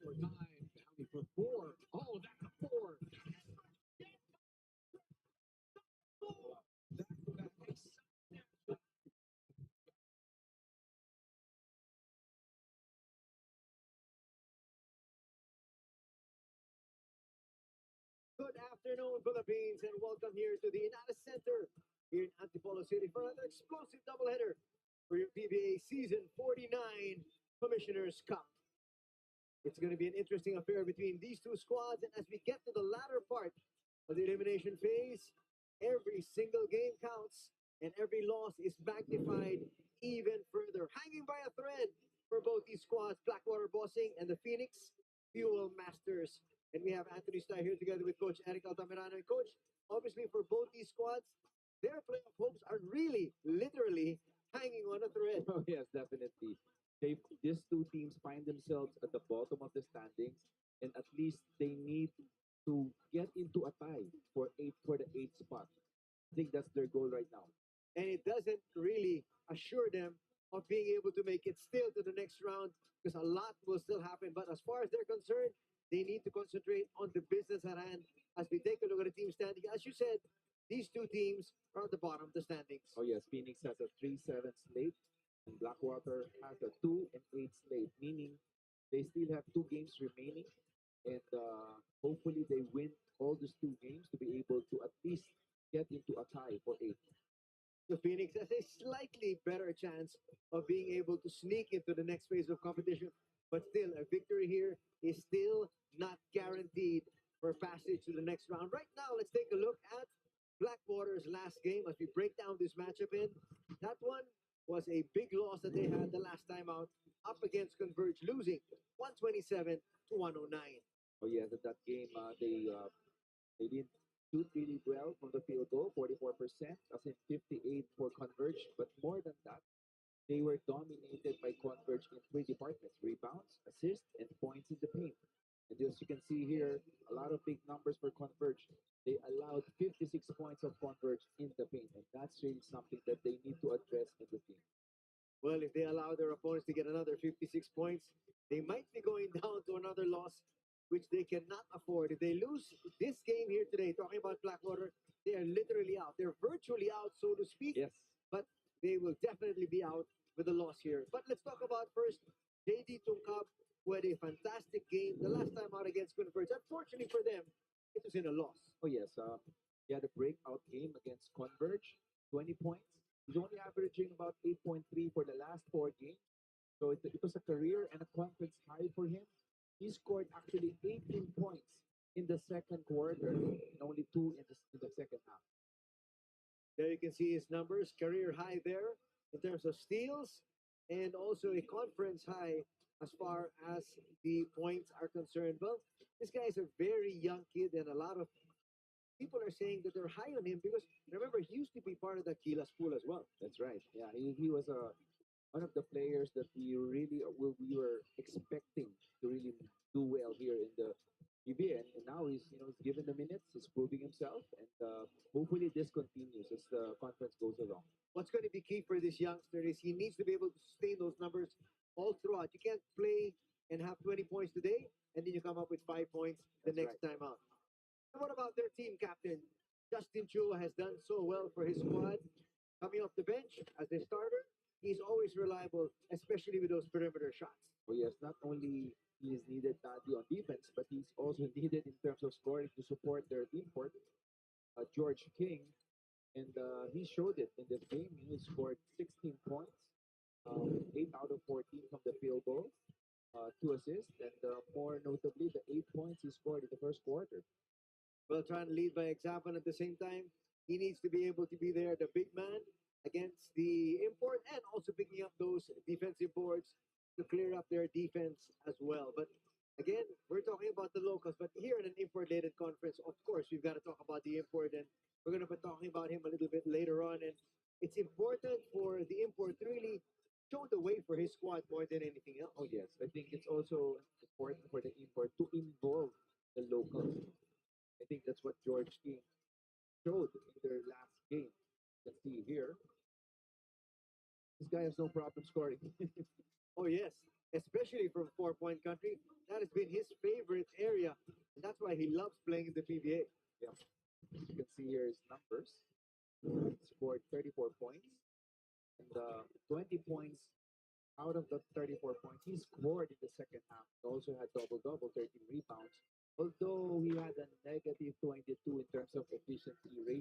For nine. Bounty for four. Oh, that's a four. Good afternoon, Philippines, and welcome here to the United Center here in Antipolo City for another explosive doubleheader for your PBA Season 49 Commissioner's Cup. It's going to be an interesting affair between these two squads, and as we get to the latter part of the elimination phase, every single game counts, and every loss is magnified even further. Hanging by a thread for both these squads, Blackwater Bossing and the Phoenix Fuel Masters. And we have Anthony Stein here together with Coach Eric Altamirano. And Coach, obviously for both these squads, their playoff hopes are really, literally hanging on a thread. Oh yes, definitely. These two teams find themselves at the bottom of the standings, and at least they need to get into a tie for the eighth spot. I think that's their goal right now. And it doesn't really assure them of being able to make it still to the next round because a lot will still happen. But as far as they're concerned, they need to concentrate on the business at hand as we take a look at the team standing. As you said, these two teams are at the bottom of the standings. Oh yes, Phoenix has a 3-7 slate, and Blackwater has a 2-8 slate, meaning they still have two games remaining, and hopefully they win all these two games to be able to at least get into a tie for eighth. The Phoenix has a slightly better chance of being able to sneak into the next phase of competition. But still, a victory here is still not guaranteed for passage to the next round. Right now, let's take a look at Blackwater's last game as we break down this matchup in. That one was a big loss that they had the last time out, up against Converge, losing 127 to 109. Oh yes, at that game they didn't shoot really well from the field goal, 44%, as in 58 for Converge. But more than that, they were dominated by Converge in three departments: rebounds, assists, and points in the paint. And as you can see here, a lot of big numbers for Converge. They allowed 56 points of Converge in the paint, and that's really something that they need to address in the team. Well, if they allow their opponents to get another 56 points, they might be going down to another loss, which they cannot afford. If they lose this game here today, talking about Blackwater, they are literally out. They're virtually out, so to speak. Yes. But they will definitely be out with a loss here. But let's talk about first JD Tungkab, who had a fantastic game the last time out against Converge. Unfortunately for them, it was in a loss. Oh yes, he had a breakout game against Converge, 20 points. He's only averaging about 8.3 for the last four games. So it was a career and a conference high for him. He scored actually 18 points in the second quarter and only two in the second half. There you can see his numbers, career high there in terms of steals and also a conference high as far as the points are concerned. Well, this guy is a very young kid, and a lot of people are saying that they're high on him because remember, he used to be part of the Gilas pool as well. That's right. Yeah, he was one of the players that we were expecting to really do well here in the PBA, and now he's given the minutes, he's proving himself, and hopefully this continues as the conference goes along. What's going to be key for this youngster is he needs to be able to sustain those numbers all throughout. You can't play and have 20 points today, and then you come up with 5 points the next time out. And what about their team captain? Justin Chua has done so well for his squad. Coming off the bench as their starter, he's always reliable, especially with those perimeter shots. Well, yes, not only he is needed badly on defense, but he's also needed in terms of scoring to support their import, George King. And he showed it in this game. He scored 16 points, 8 out of 14 from the field goal, 2 assists, and more notably, the 8 points he scored in the first quarter. Well, trying to lead by example, and at the same time, he needs to be able to be there, the big man, against the import, and also picking up those defensive boards to clear up their defense as well. But again, we're talking about the locals, but here in an import-laden conference, of course, we've got to talk about the import, and we're going to be talking about him a little bit later on. And it's important for the import to really show the way for his squad more than anything else. Oh yes, I think it's also important for the import to involve the locals. I think that's what George King showed in their last game. You can see here, this guy has no problem scoring. Oh, yes, especially from 4-point country. That has been his favorite area, and that's why he loves playing in the PBA. Yeah, you can see here his numbers. He scored 34 points, and 20 points out of the 34 points he scored in the second half. He also had double-double, 13 rebounds. Although he had a negative 22 in terms of efficiency rate